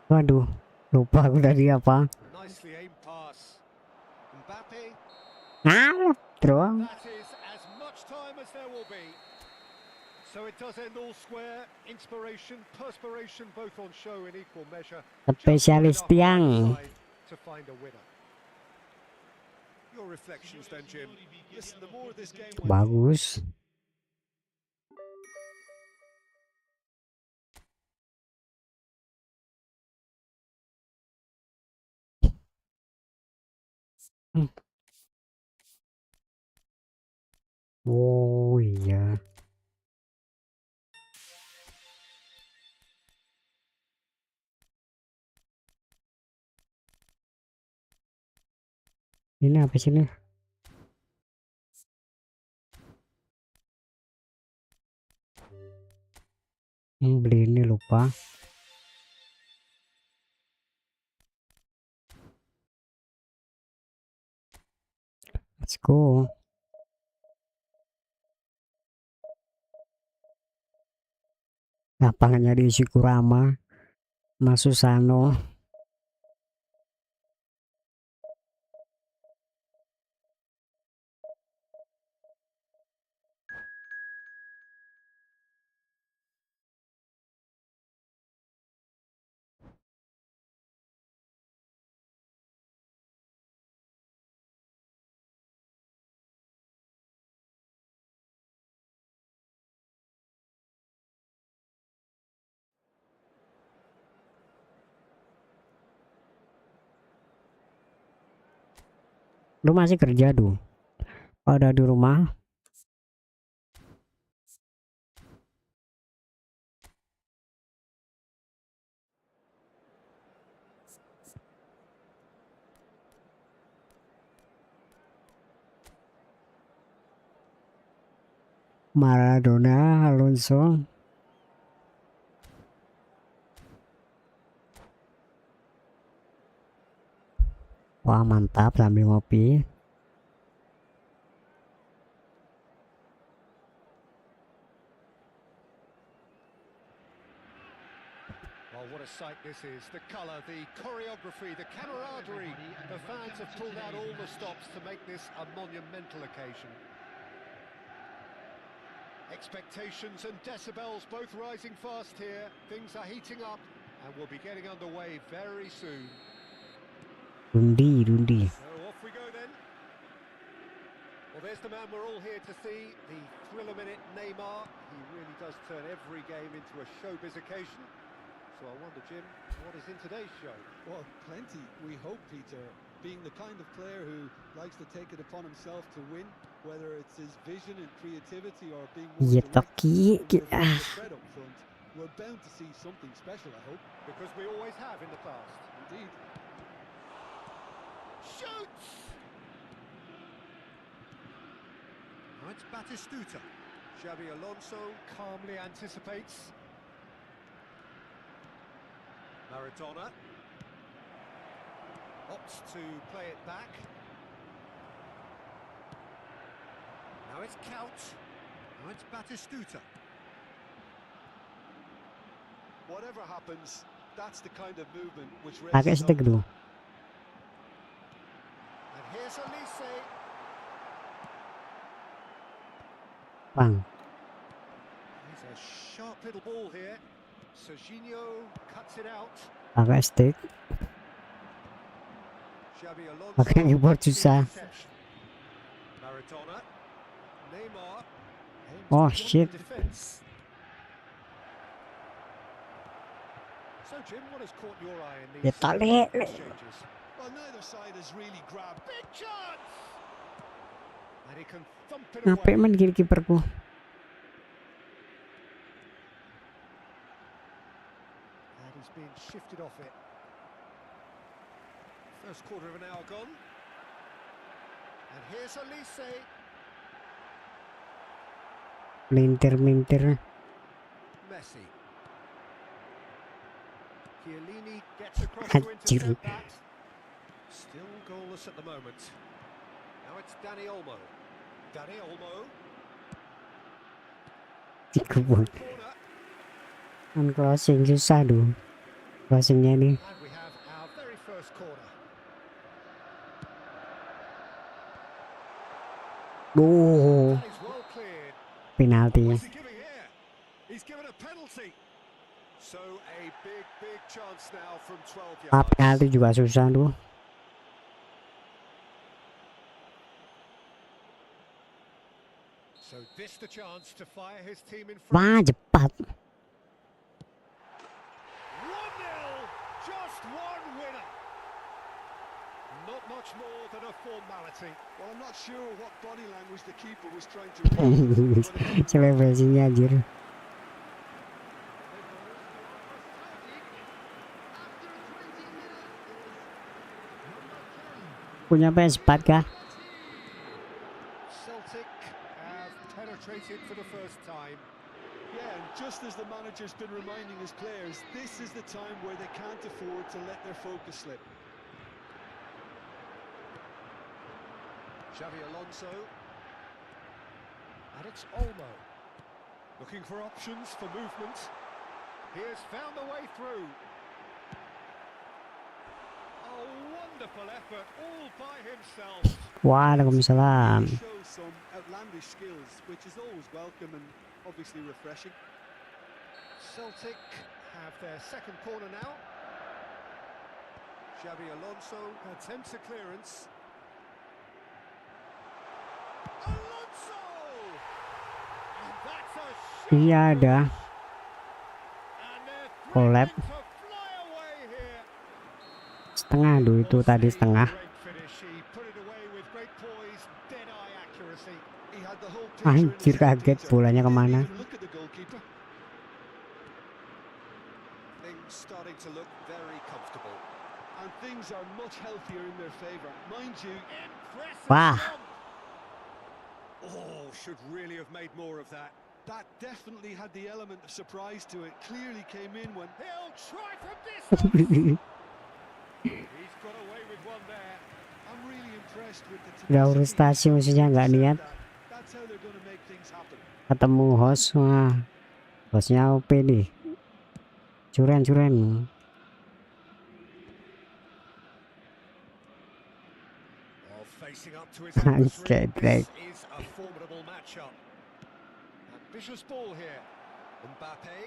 Waduh, lupa aku tadi apa. Nicely aimed pass. Mbappe. Terus. That is as much time as there will be. So it does end all square. Inspiration, perspiration, both on show in equal measure. Spesialis tiang. To find a winner. Your reflections then, Jim. Listen, the more this game went Bagus. Oh iya. Ini apa sih nih? Beli ini lupa. Let's go. Lapangannya diisi Kurama, Masusano. Lu masih kerja tuh? Ada di rumah? Maradona, Alonso. Wah mantap sambil ngopi. Oh, what a sight this is. The colour, the choreography, the camaraderie. The fans have pulled out all the stops to make this a monumental occasion. Expectations and decibels both rising fast here. Things are heating up and we'll be getting underway very soon. Rundi. So off we go then. Well, there's the man we're all here to see, the thriller-minute Neymar. He really does turn every game into a showbiz occasion. So I wonder, Jim, what is in today's show? Well, plenty, we hope, Peter. Being the kind of player who likes to take it upon himself to win, whether it's his vision and creativity or being more Iya direct toki. and with the threat up front, we're bound to see something special, I hope. Because we always have in the past. Indeed. Shoots! Now it's Batistuta. Xabi Alonso calmly anticipates. Maradona opts to play it back. Now it's Count. Now it's Batistuta. Whatever happens, that's the kind of movement which Pakai raises stick hope. dulu. And here's Elise. Bang. Here's a sharp little ball here. Serginho cuts it out. Pakai stick. Xabi Alonso. Pakai keyboard susah. Interception. Maradona. Neymar. aims Oh, to block shit. the defense. So Jim, what has caught your eye in Ya these tali. exchanges? Well, neither side has really grabbed. Big chance. And he can thump it Ngapain away. man gini kiperku? And he's being shifted off it. First quarter of an hour gone. And here's Elise. Minter. Messi. Chiellini gets across to Anjir. intercept that. Still goalless at the moment. Now it's Dani Olmo. Dani Olmo. Kebun. Corner. Kan crossing susah dong. Crossingnya nih. And we have our very first corner. Oh, That is well cleared. penalti ya. What's he giving here? He's given a penalty. So a big chance now from 12 Ah, yards. penalti juga susah tuh. So this the chance to fire his team in Wah, front. cepat. 1-0. Just one winner. Not much more than a formality. Well, I'm not sure what body language the keeper was trying to read. but Selebrasinya anjir. Punya PS4 kah? Celtic have penetrated for the first time. Yeah, and just as the manager's been reminding his players, this is the time where they can't afford to let their focus slip. Xabi Alonso. And it's Olmo. Looking for options for movement. He has found the way through. A wonderful effort all by himself. Waalaikumsalam. He shows some outlandish skills, which is always welcome and obviously refreshing. Celtic have their second corner now. Xabi Alonso attempts a clearance. Alonso! And that's a shot. Iya ada. And they're Collab. threatening to fly away here. Setengah dulu itu tadi setengah. Great finish. He put it away with great poise, dead-eye accuracy. He had the whole picture in Anjir, his head, kaget Peter. bolanya Didn't kemana. even look at the goalkeeper. Things starting to look very comfortable. And things are much healthier in their favour. Mind you, Impressive Wah. jump. Oh, should really have made more of that. that definitely had the element of surprise to it. Clearly came in when... He'll try from distance. He's got away with one there. I'm really impressed with the Udah tenacity. frustasi maksudnya nggak niat. That's how they're going to make things happen. Ketemu host, wah hostnya OP nih. Curen. Oh, facing up to his adversary. Drake. This is a formidable matchup. Ambitious ball here. Mbappe.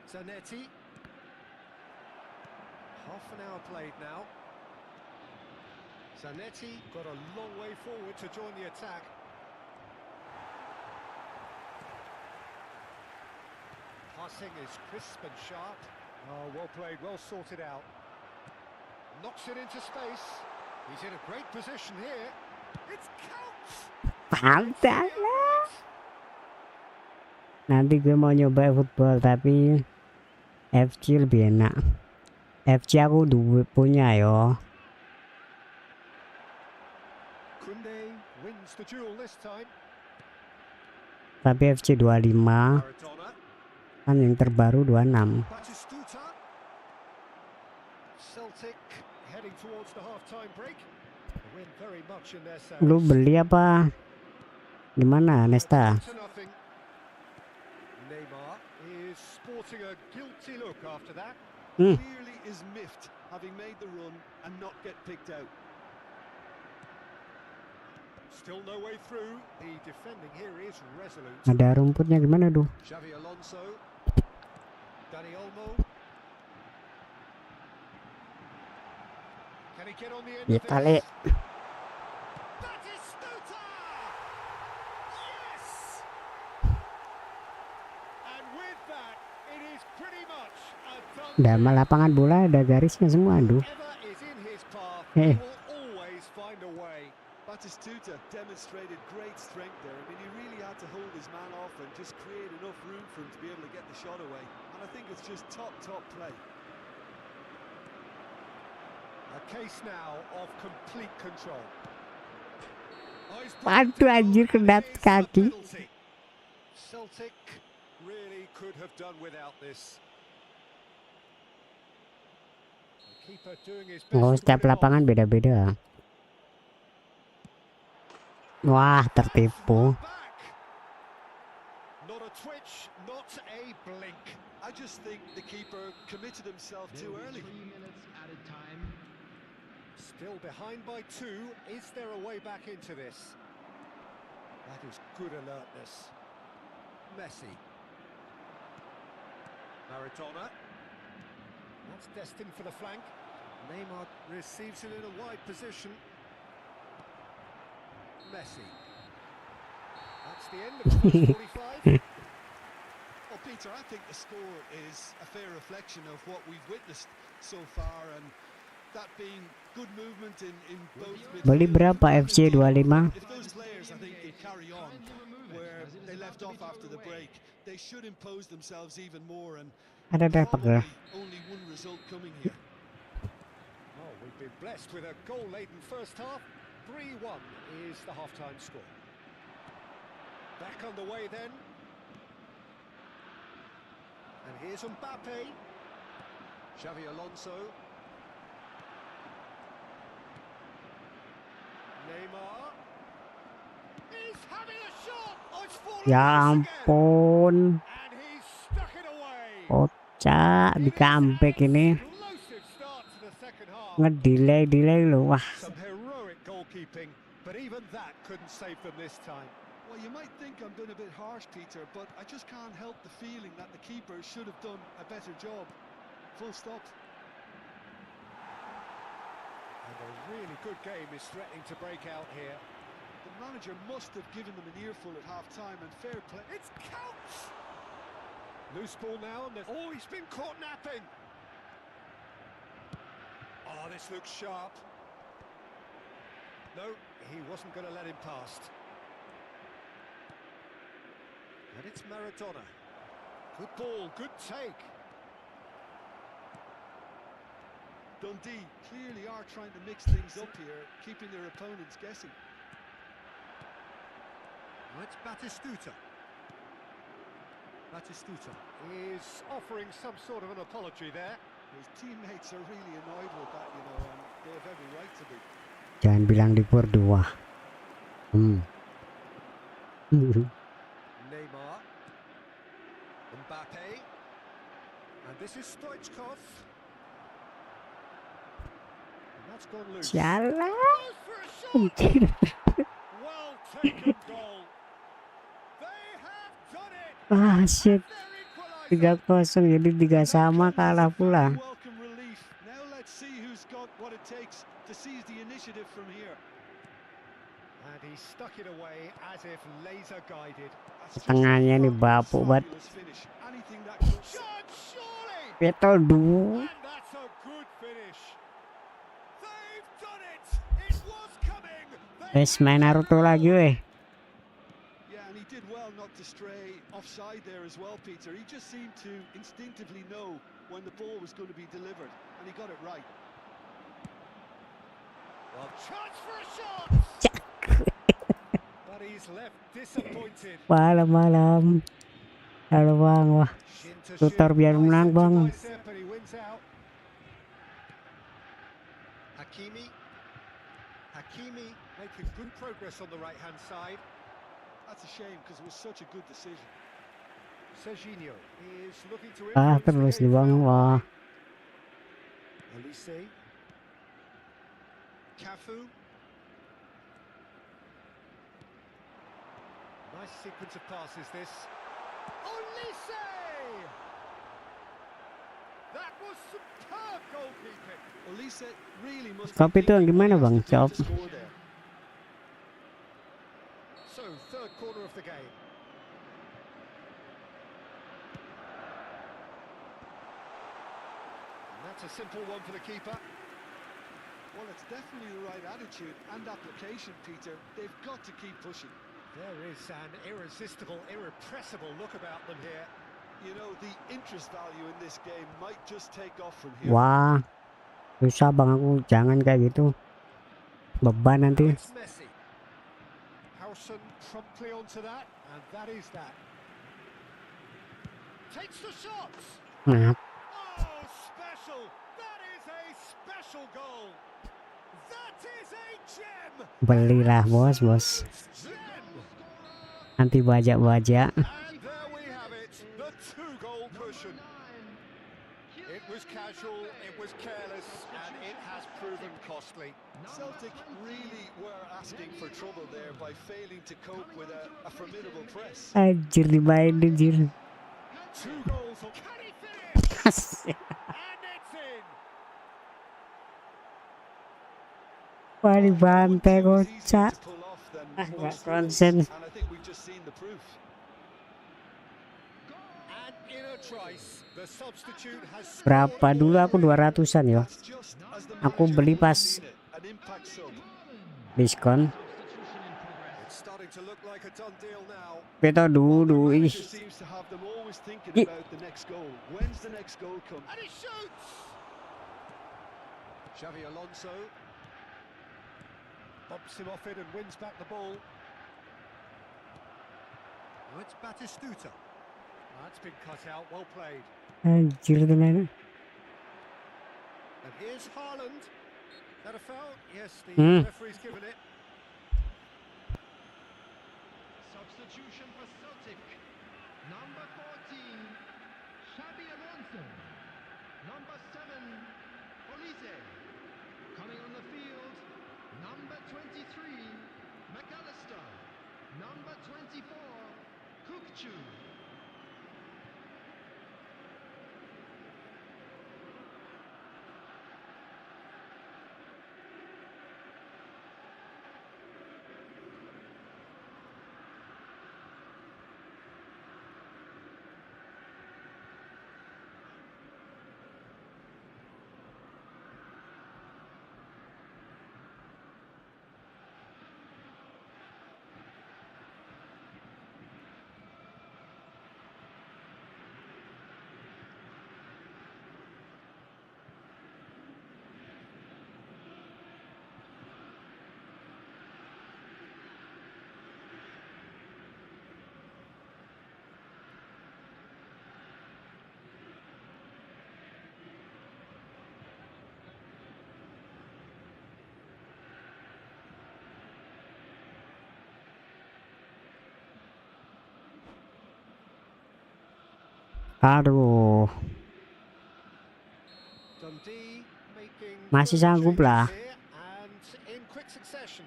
Zanetti. Half an hour played now. Zanetti got a long way forward to join the attack. Passing is crisp and sharp. Oh, well played, well sorted out. Knocks it into space. He's in a great position here. It's counts. Pantas lah. Nanti gue mau nyoba football tapi FC lebih enak. FC aku punya yo. Kunde wins the duel this time. Tapi FC 25 Maradona. kan yang terbaru 26. Batistuta. Celtic heading towards the half-time break. The win very much in their sense. Lu beli apa? Gimana Nesta? Neymar is sporting a guilty look after that. Clearly is miffed having made the run and not get picked out. Still no way through. The defending here is resolute. Ada rumputnya gimana tuh? Xavi Alonso. Dani Olmo. Can he get on the end Ya of kali. this? Batistuta! Yes! And with that, it is pretty much a done Dalam lapangan bola ada garisnya semua, aduh. Whatever is in his path, Eh. he will always find a way. Batistuta demonstrated great strength there. I mean, he really had to hold his man off and just create enough room for him to be able to get the shot away. And I think it's just top play. A case now of complete control. Waduh anjir kena kaki. Celtic really could have done without this. The keeper doing his best Oh, to setiap put it lapangan off. beda-beda. Wah, tertipu. Back. Not a twitch, not a blink. I just think the keeper committed himself too early. 3 minutes at a time. Still behind by 2. Is there a way back into this? That is good alertness. Messi. Maradona. That's destined for the flank. Neymar receives it in a wide position. Messi. That's the end of the first 45. Well, Peter, I think the score is a fair reflection of what we've witnessed so far, and that being good movement in both Beli midfield berapa and FC in goal. 25? If those players, I think, can carry on where they left off after the break, they should impose themselves even more, and Ada probably pagar. only one result coming here. Oh, we've been blessed with a goal-laden first half. 3-1 is the half-time score. Back underway then. And here's Mbappe. Xavi Alonso. Neymar. He's having a shot. Oh, it's fallen Ya loose again. ampun. And he's stuck it away. Kocak di comeback ini. Explosive start to the second half. Ngedelay loh. Wah, Some heroic goalkeeping, but even that couldn't save them this time. Well, you might think I'm being a bit harsh, Peter, but I just can't help the feeling that the keeper should have done a better job. Full stop. And a really good game is threatening to break out here. The manager must have given them an earful at half-time, and fair play. It's counts! Loose ball now, and oh, he's been caught napping. Oh, this looks sharp. No, he wasn't going to let him past. And it's Maradona. Good ball, good take. Dundee clearly are trying to mix things up here, keeping their opponents guessing. Now it's Batistuta. Batistuta is offering some sort of an apology there. His teammates are really annoyed with that, you know, and they have every right to be. jangan bilang di Pur 2. Neymar. Mbappe. This is Stoichkov. That's gone loose. Sialan. Goes for a shot. Anjir. Well taken goal. They have done it. Ah shit. Their equaliser. 3-0 jadi 3 sama kalah pula. Welcome relief. Now let's see who's got what it takes to seize the initiative from here. And he stuck it away as if laser guided. Tengahnya nih bapuk banget. Anything that could... Shot, surely. Betul dulu. And that's a good finish. They've done it. It was coming. Wes main Naruto lagi weh. Yeah, and he did well not to stray offside there as well, Peter. He just seemed to instinctively know when the ball was going to be delivered, and he got it right. Well, chance for a shot. But he's left disappointed. Malam-malam. Halo bang, wah. Shin to Tutor shin. biar Nice menang bang. bicep, but he wins out. Hakimi making good progress on the right-hand side. That's a shame because it was such a good decision. Serginho is looking to Ah influence terus the nih game bang, now. wah. Olise. Cafu. Nice sequence of passes this. Olise! That was superb goalkeeping. Olise really must Cop itu yang gimana bang, Cop? So, third corner of the game. And that's a simple one for the keeper. Well, it's definitely the right attitude and application, Peter. They've got to keep pushing. There is an irresistible, irrepressible look about them here. You know, the interest value in this game might just take off from here. Wah. Susah bang aku, jangan kayak gitu. Beban nanti. It's Messi. Howson promptly onto that, and that is that. Takes the shots. Nah, Oh, special! That is a special goal. That is a gem. belilah bos. Gem. Nanti bajak-bajak. And there we have it, the two-goal cushion. It was casual, it was careless, and it has proven costly. Celtic really were asking for trouble there by failing to cope with a formidable press. Anjir dimainin anjir. 2 goals. Can he finish? And it's in. Wah dibantai kocak. To pull off than Ah, nggak most konsen. goals, and I think we've just seen the proof. And in a trice, the substitute has Berapa dulu aku 200-an yo. That's just as the Aku manager beli would have pas seen it, an impact sub. diskon. It's starting to look like a done deal now. Beto dulu ih. Manager seems to have them always thinking about the next goal. When's the next goal come? And he shoots! Xavi Alonso bumps him off it and wins back the ball. Oh, it's Batistuta. That's been cut out, well played. Anjir tenan. And here's Haaland. Is that a foul? Yes, the referee's given it. Substitution for Celtic. Number 14, Xabi Alonso. Number 7, Olise. Coming on the field, number 23, McAllister. Number 24, Kukcu. Aduh. D making Masih further sanggup changes lah. here and in quick succession.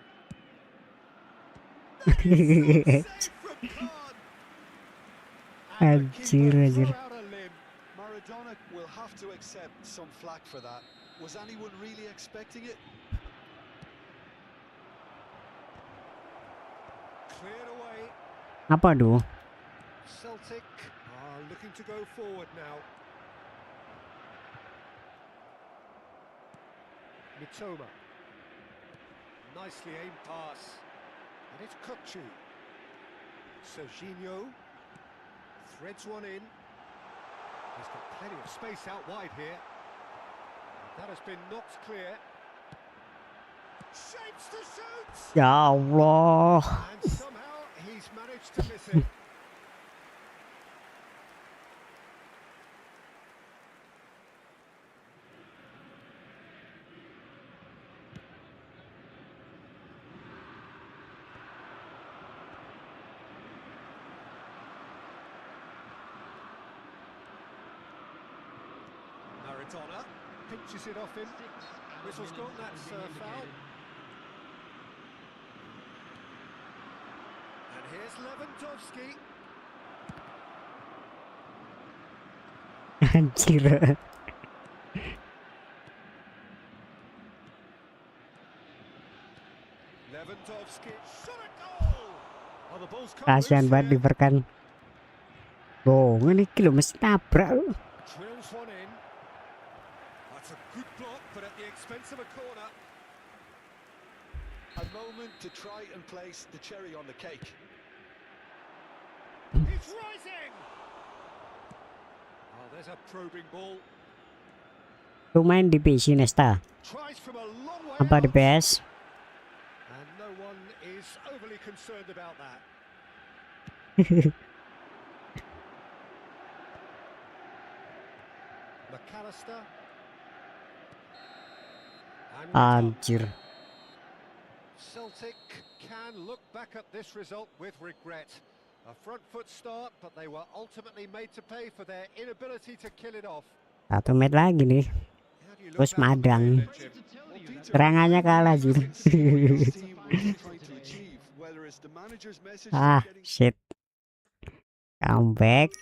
That is some save from Khan. And the Anjir, keeper anjir. threw out a limb. Maradona will have to accept some flack for that. Was anyone really expecting it? Cleared away. Apa tuh? Celtic are looking to go forward now. Mitoma. Nicely aimed pass. And it's Kukcu. Serginho threads one in. He's got plenty of space out wide here. That has been knocked clear. Shapes to shoot! Ya Allah. And somehow he's managed to miss it. Maradona pinches it off him. Whistle's gone, that's foul. And here's Lewandowski. Anjir. Lewandowski shot a goal. Oh, the ball's come Kasihan loose banget here. Liver kan. Loh, ini kilo mesti nabrak. Drills one in. That's a good block, but at the expense of a corner. A moment to try and place the cherry on the cake. He's rising. Oh, there's a probing ball. Lu main di PC Nesta. Tries from a long way Apa di out. PS? And no one is overly concerned about that. McAllister. And we're done. Anjir. Celtic can look back at this result with regret. A front foot start, but they were ultimately made to pay for their inability to kill it off. 1 menit lagi nih. How do you look Terus back on the madang. game, Jim? Well, Peter, Serangannya kalah you Jir. can see what this team was trying to achieve, whether it's the manager's message Ah, they're getting. shit. Comeback.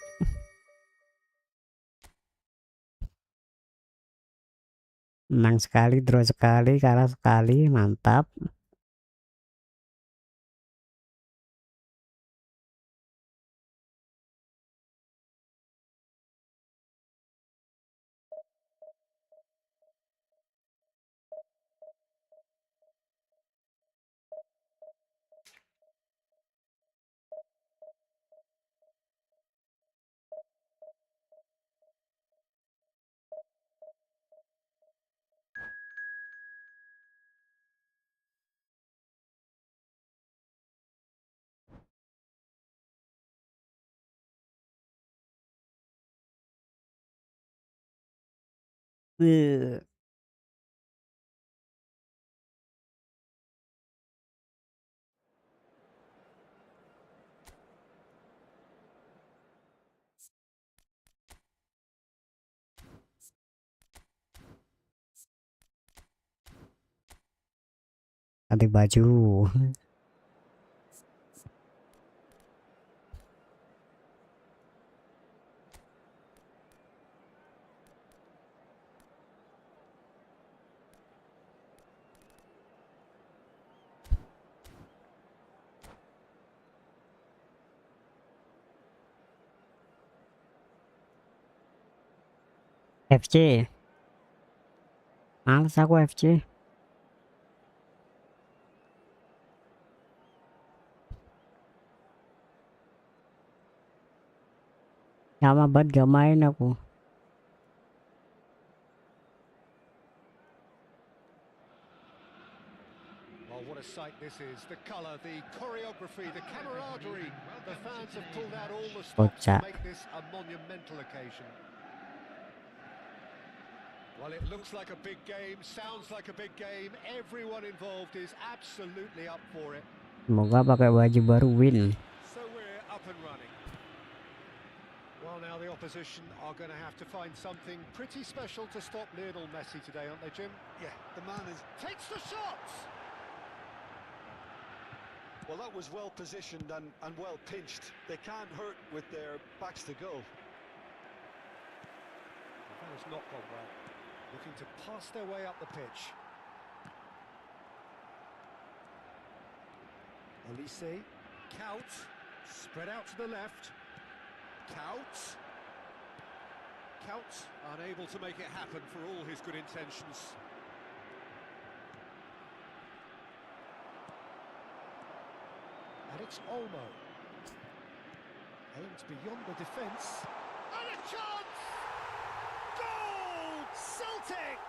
Menang sekali, draw sekali, kalah sekali, mantap. Eh, ganti baju. FC. Males aku FC. Lama banget gak main aku. Oh, what a sight this is. The colour, the choreography, the camaraderie. The fans have pulled out all the stops to Bocah. make this a monumental occasion. Well, it looks like a big game, sounds like a big game. Everyone involved is absolutely up for it. Semoga pakai baju baru win. So we're up and running. Well, now the opposition are going to have to find something pretty special to stop Lionel Messi today, aren't they, Jim? Yeah, the man is... Takes the shot! Well, that was well positioned and well pinched. They can't hurt with their backs to go. That has not gone well. Looking to pass their way up the pitch. Olise, Kaut, spread out to the left. Kaut. Kaut unable to make it happen for all his good intentions. And it's Olmo. Aims beyond the defence. And a chance! Goal! Celtic!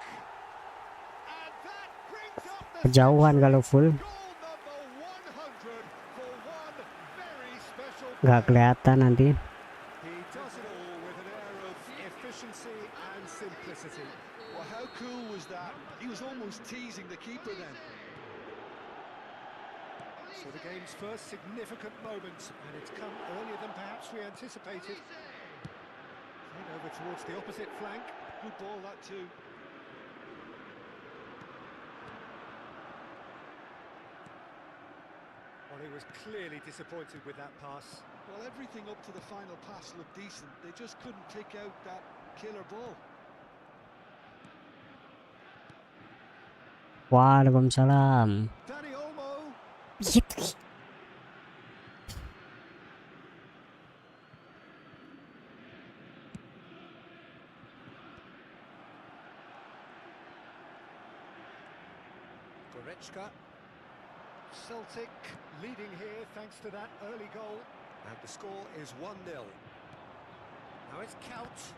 And that brings up the Kejauhan kalau full. goal number 100 for one very special Nggak player. kelihatan nanti. He does it all with an air of efficiency and simplicity. Well, how cool was that? He was almost teasing the keeper then. So the game's first significant moment, and it's come earlier than perhaps we anticipated. Played over towards the opposite flank. Good ball, that too. Well, he was clearly disappointed with that pass. Well, everything up to the final pass looked decent. They just couldn't pick out that killer ball. Waalaikumsalam. Danny Olmo. Gitu. Goretzka. Celtic leading here thanks to that early goal. And the score is 1-0. Now it's Kaut.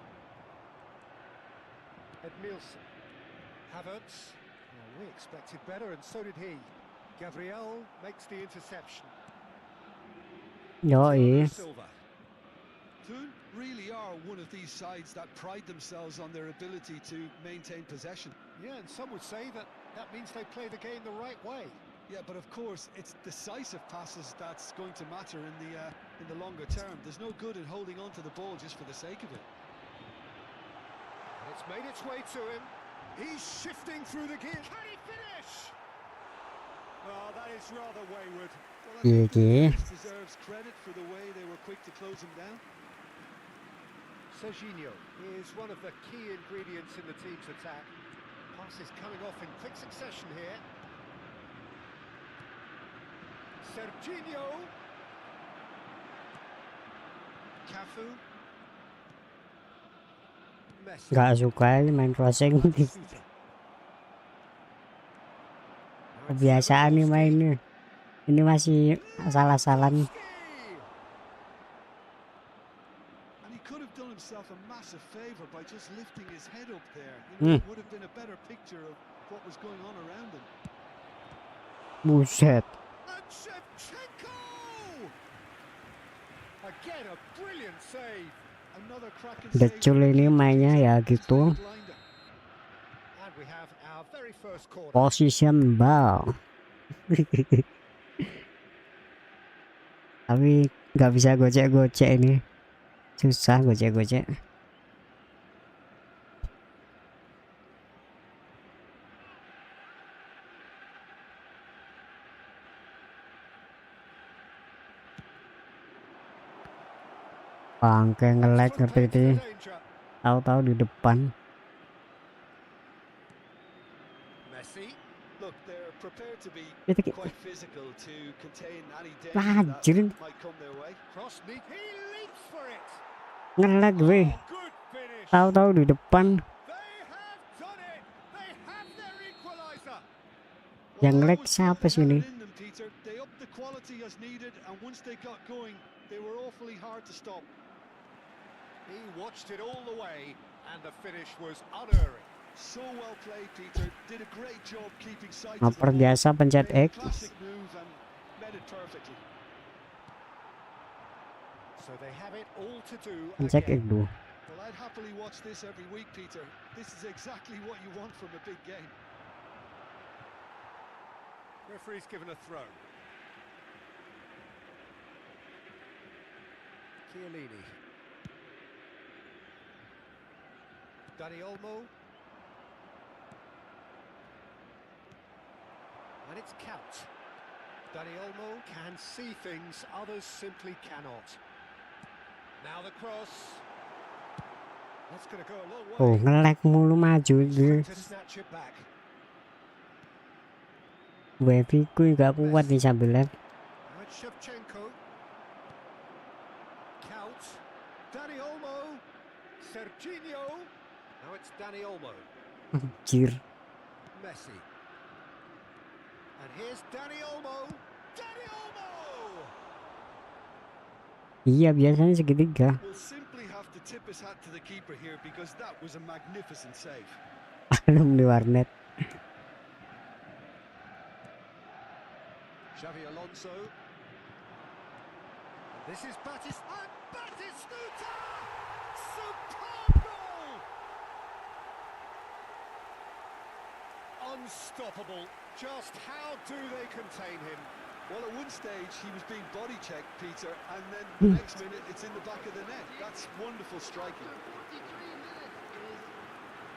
Edmilson. Havertz. Well, we expected better, and so did he. Gabriel makes the interception. Yoi. Silva. Who really are one of these sides that pride themselves on their ability to maintain possession. Yeah, and some would say that that means they play the game the right way. Yeah, but of course, it's decisive passes that's going to matter in the longer term. There's no good in holding on to the ball just for the sake of it. And it's made its way to him. He's shifting through the gear. Can he finish? Well, that is rather wayward. Well, I think the Yeah. defense deserves credit for the way they were quick to close him down. Serginho is one of the key ingredients in the team's attack. Passes coming off in quick succession here. Serginho. Cafu. Messi. Nggak suka ini main crossing. Suka. Kebiasaan nih mainnya. Ini masih salah-salah. And he could have done himself a massive favour by just lifting his head up there. You know, it would have been a better picture of what was going on around him. Buset. And Shevchenko! Again, a brilliant save. Another cracking Decul ini mainnya ya gitu. And we have our very first corner. Position ball. Tapi nggak bisa gocek-gocek ini. Susah gocek-gocek. Bangke nge-lag ngerti itu. Tahu-tahu di depan. Messi. Look, they're prepared to be Itu kayak quite physical to contain any Anjir. danger that might come their way. Cross He leaps for it. nge-lag weh. Good finish. Tahu-tahu di depan. They have done it. They have their equalizer. Yang Well, lag that was siapa what they sih ini? had in them, Peter. They upped the quality as needed, and once they got going, they were awfully hard to stop. He watched it all the way, and the finish was unerring. So well played, Peter. Did a great job keeping sight of the Ngoper ball. biasa pencet Made a X. classic move and met it perfectly. So they have it all to do Pencet X again. dulu. Well, I'd happily watch this every week, Peter. This is exactly what you want from a big game. Referee's given a throw. Chiellini. Dani Olmo. And it's Count. Dani Olmo can see things others simply cannot. Now the cross. That's going to go a long way. Oh, nge-lag mulu maju He's dia. quick to snatch it back. Wifi ku juga kuat nih sambil live. Now it's Shevchenko. Count. Dani Olmo. Serginho. Now it's Dani Olmo. Anjir. Messi. And here's Dani Olmo. Dani Olmo! Iya, biasanya segitiga. We'll simply have to tip his hat to the keeper here because that was a magnificent save. Belum di warnet. Xavi Alonso. This is Batistuta! Superb goal! Unstoppable. Just how do they contain him? Well, at one stage he was being body checked, Peter, and then the next minute it's in the back of the net. That's wonderful striking. 43 minutes is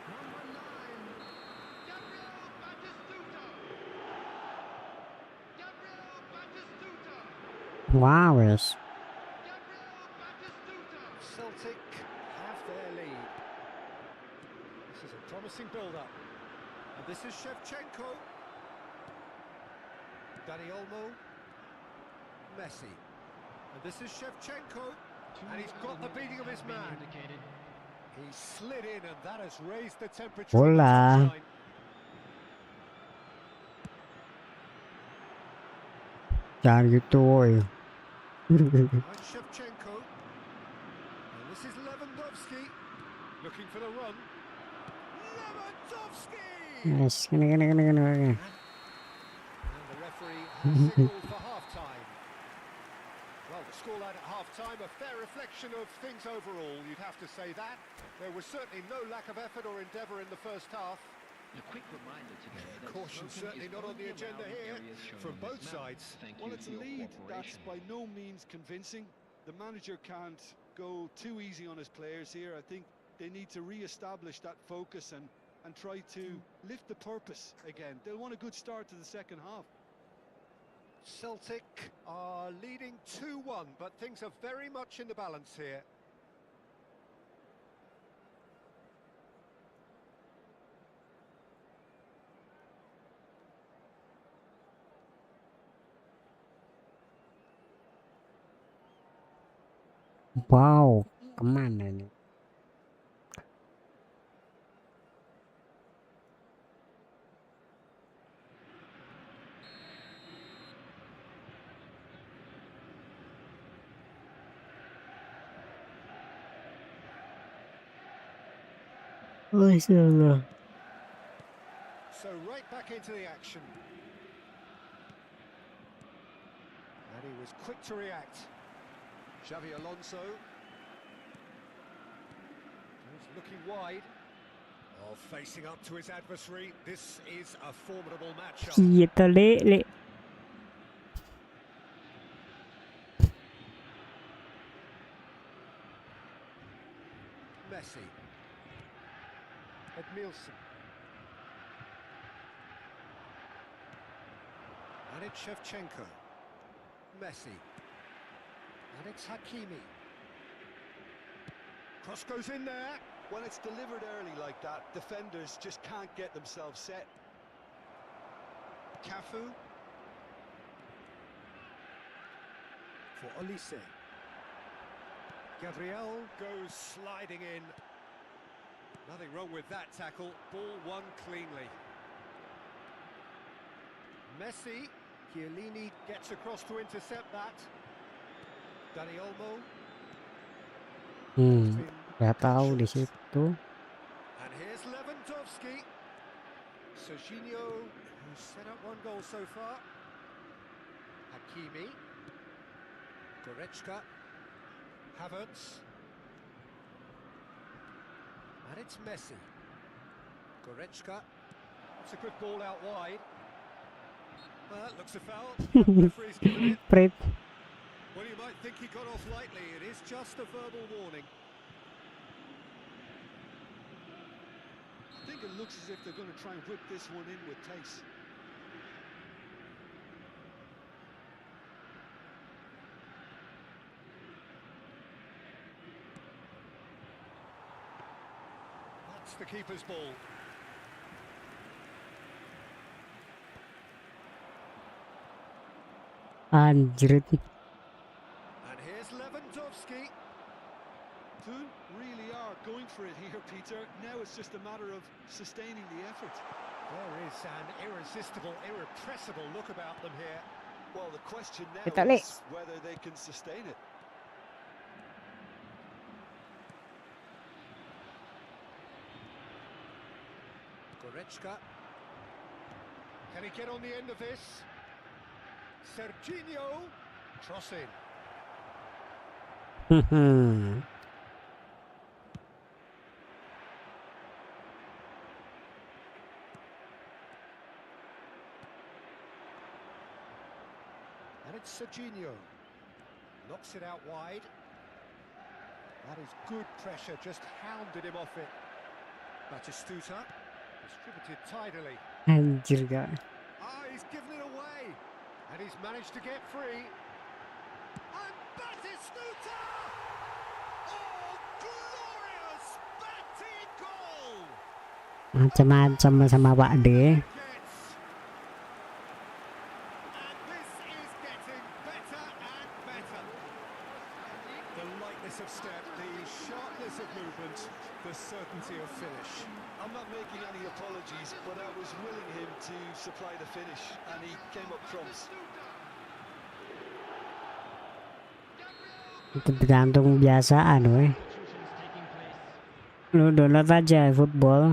number 9, Gabriel Batistuta. Gabriel Batistuta. Wow, yes. Gabriel Batistuta. Celtic have their lead. This is a promising build-up. And this is Shevchenko. Dani Olmo. Messi. And this is Shevchenko. And he's got the beating of his man. He slid in and that has raised the temperature. on the Hola. touchline. Jangan gitu, woi. And Shevchenko. And this is Lewandowski. Looking for the run. Lewandowski! Yes, kena. And the referee has signalled for half-time. Well, the scoreline at half-time, a fair reflection of things overall, you'd have to say that. There was certainly no lack of effort or endeavour in the first half. A quick reminder today that Caution smoking certainly is not on only the agenda allowed in here areas shown from on both this map. sides. Thank Well, you it's for a your lead that's cooperation. by no means convincing. The manager can't go too easy on his players here. I think they need to re-establish that focus and try to lift the purpose again. They'll want a good start to the second half. Celtic are leading 2-1, but things are very much in the balance here. Wow, kemana nih? Masyaallah. So right back into the action. And he was quick to react. Xavi Alonso. He's looking wide. Oh, facing up to his adversary. This is a formidable matchup. Kita le. Messi. Edmilson. And it's Shevchenko. Messi. And it's Hakimi. Cross goes in there. When it's delivered early like that, defenders just can't get themselves set. Cafu. For Olise. Gabriel goes sliding in. Nothing wrong with that tackle. Ball won cleanly. Messi. Chiellini gets across to intercept that. Dani Olmo. Nggak tahu di situ. And here's Lewandowski. Serginho, who's set up one goal so far. Hakimi. Goretzka. Havertz. And it's Messi. Goretzka. It's a good ball out wide. Well, that looks a foul. The referee's given it. Prit. Well, you might think he got off lightly. It is just a verbal warning. think it looks as if they're going to try and whip this one in with pace. That's the keeper's ball. Anjrit. And here's Lewandowski. Two really are going for it here, Peter. Now it's just a matter of sustaining the effort. There is an irresistible, irrepressible look about them here. Well, the question now Italy. is whether they can sustain it. Goretzka. Can he get on the end of this? Serginho. Cross in. And it's Serginho. Knocks it out wide. That is good pressure, just hounded him off it. Batistuta. Distributed tidily. Anjir gak. Ah, he's given it away. And he's managed to get free. And Batistuta! Oh, glorious batting goal! Macam-macam sama Pak D. And this is getting better and better. The lightness of step, the sharpness of movement, the certainty of finish. I'm not making any apologies, but I was willing him to supply the finish, and he came up trumps. Itu tergantung biasaan weh. Lu download aja football.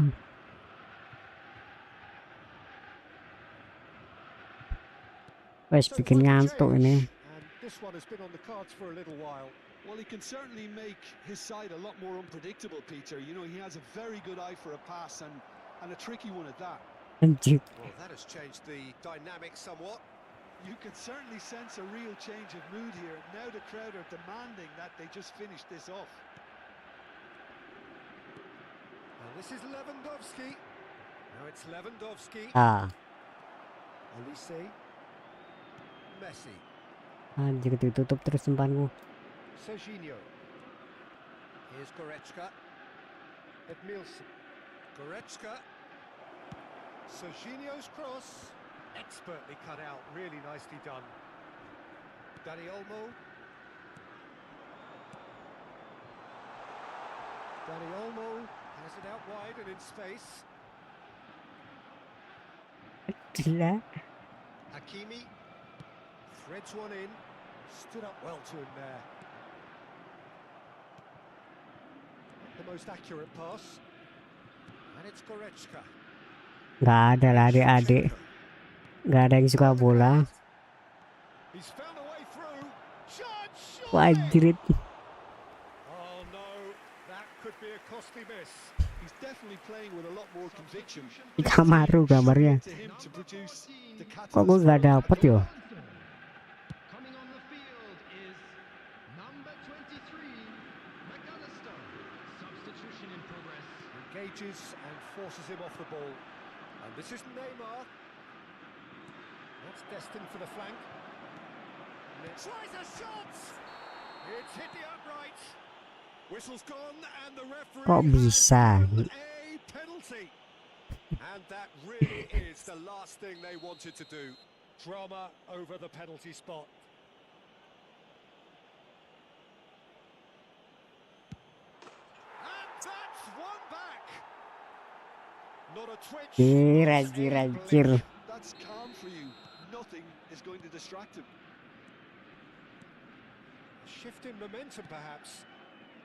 Wes bikin ngantuk ini. And this one has been on the cards for a little while. Well, he can certainly make his side a lot more unpredictable, Peter. You know, he has a very good eye for a pass and a tricky one at that. Anjir. Well, that has changed the dynamic somewhat. You can certainly sense a real change of mood here. Now the crowd are demanding that they just finish this off. And this is Lewandowski. Now it's Lewandowski. Ah, Olise. Messi. anjir ditutup terus umpanku. Serginho. Here's Goretzka. Edmilson. Goretzka. Serginho's cross. Expertly cut out, really nicely done. Dani Olmo. Dani Olmo has it out wide and in space. Gila. Hakimi threads one in. Stood up well to him there. The most accurate pass. And it's Goretzka. Gak ada lah adik-adik. Gak ada yang suka bola. He's found a way through. Chance, Wah, surely! anjrit. Oh no, that could be a costly miss. He's definitely playing with a lot more conviction. Ikan maru gambarnya. To him to produce the Kok gue gak dapet yo? Coming on the field is number 23, McAllister. Substitution in progress. Engages and forces him off the ball. And this is Neymar. That's destined for the flank. Tries a shot! It's hit the upright. Whistle's gone and the referee Kok bisa? has given a penalty. And that really is the last thing they wanted to do. Drama over the penalty spot. And that's one back. Not a twitch. Anjir, anjir. That's calm for you. Nothing is going to distract him. Shift in momentum, perhaps.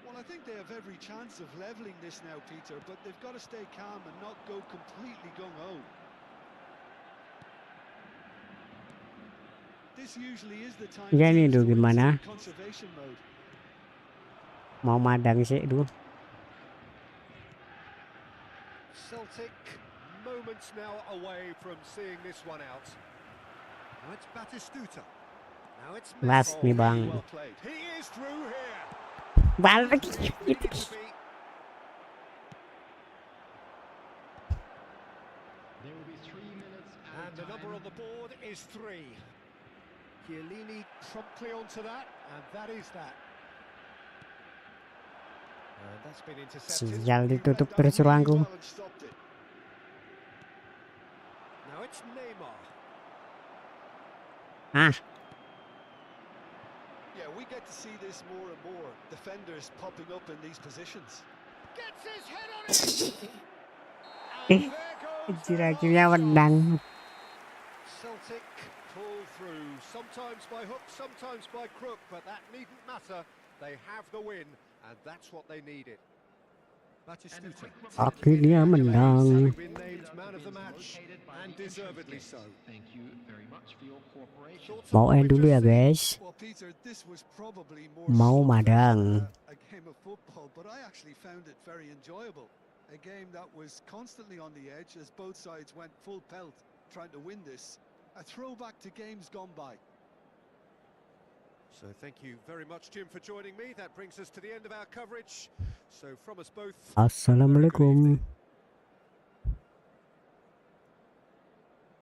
Well, I think they have every chance of levelling this now, Peter, but they've got to stay calm and not go completely gung-ho. This usually is the time Ya nih, teams Duh, go into gimana? conservation mode. Mau madang sih, duh. Celtic moments now away from seeing this one out. Now it's Batistuta. Now it's Last Messi. nih bang. Well played. He is through here. Balik. Needs to be. on the board is 3. Chiellini promptly onto that, and that is that. And that's been intercepted. Sial, He ditutup read that terus really ruangku. well and stopped it. Now it's Neymar. Ah, Yeah, we get to see this more and more. Defenders popping up in these positions. Gets his head on it! Eh, And there goes anjir their akhirnya last menang. chance. Celtic pull through, sometimes by hook, sometimes by crook, but that needn't matter. They have the win, and that's what they needed. Batistuta. Akhirnya menang. Having been named man of the match, and deservedly so. Thank you very much for your cooperation. Thoughts on Mau what end we've dulu just ya seen? guys. Well, Peter, this was probably more Mau slugfest madang. than a game of football, but I actually found it very enjoyable. A game that was constantly on the edge as both sides went full pelt trying to win this. A throwback to games gone by. So thank you very much, Jim, for joining me. That brings us to the end of our coverage. So from us both, Assalamualaikum.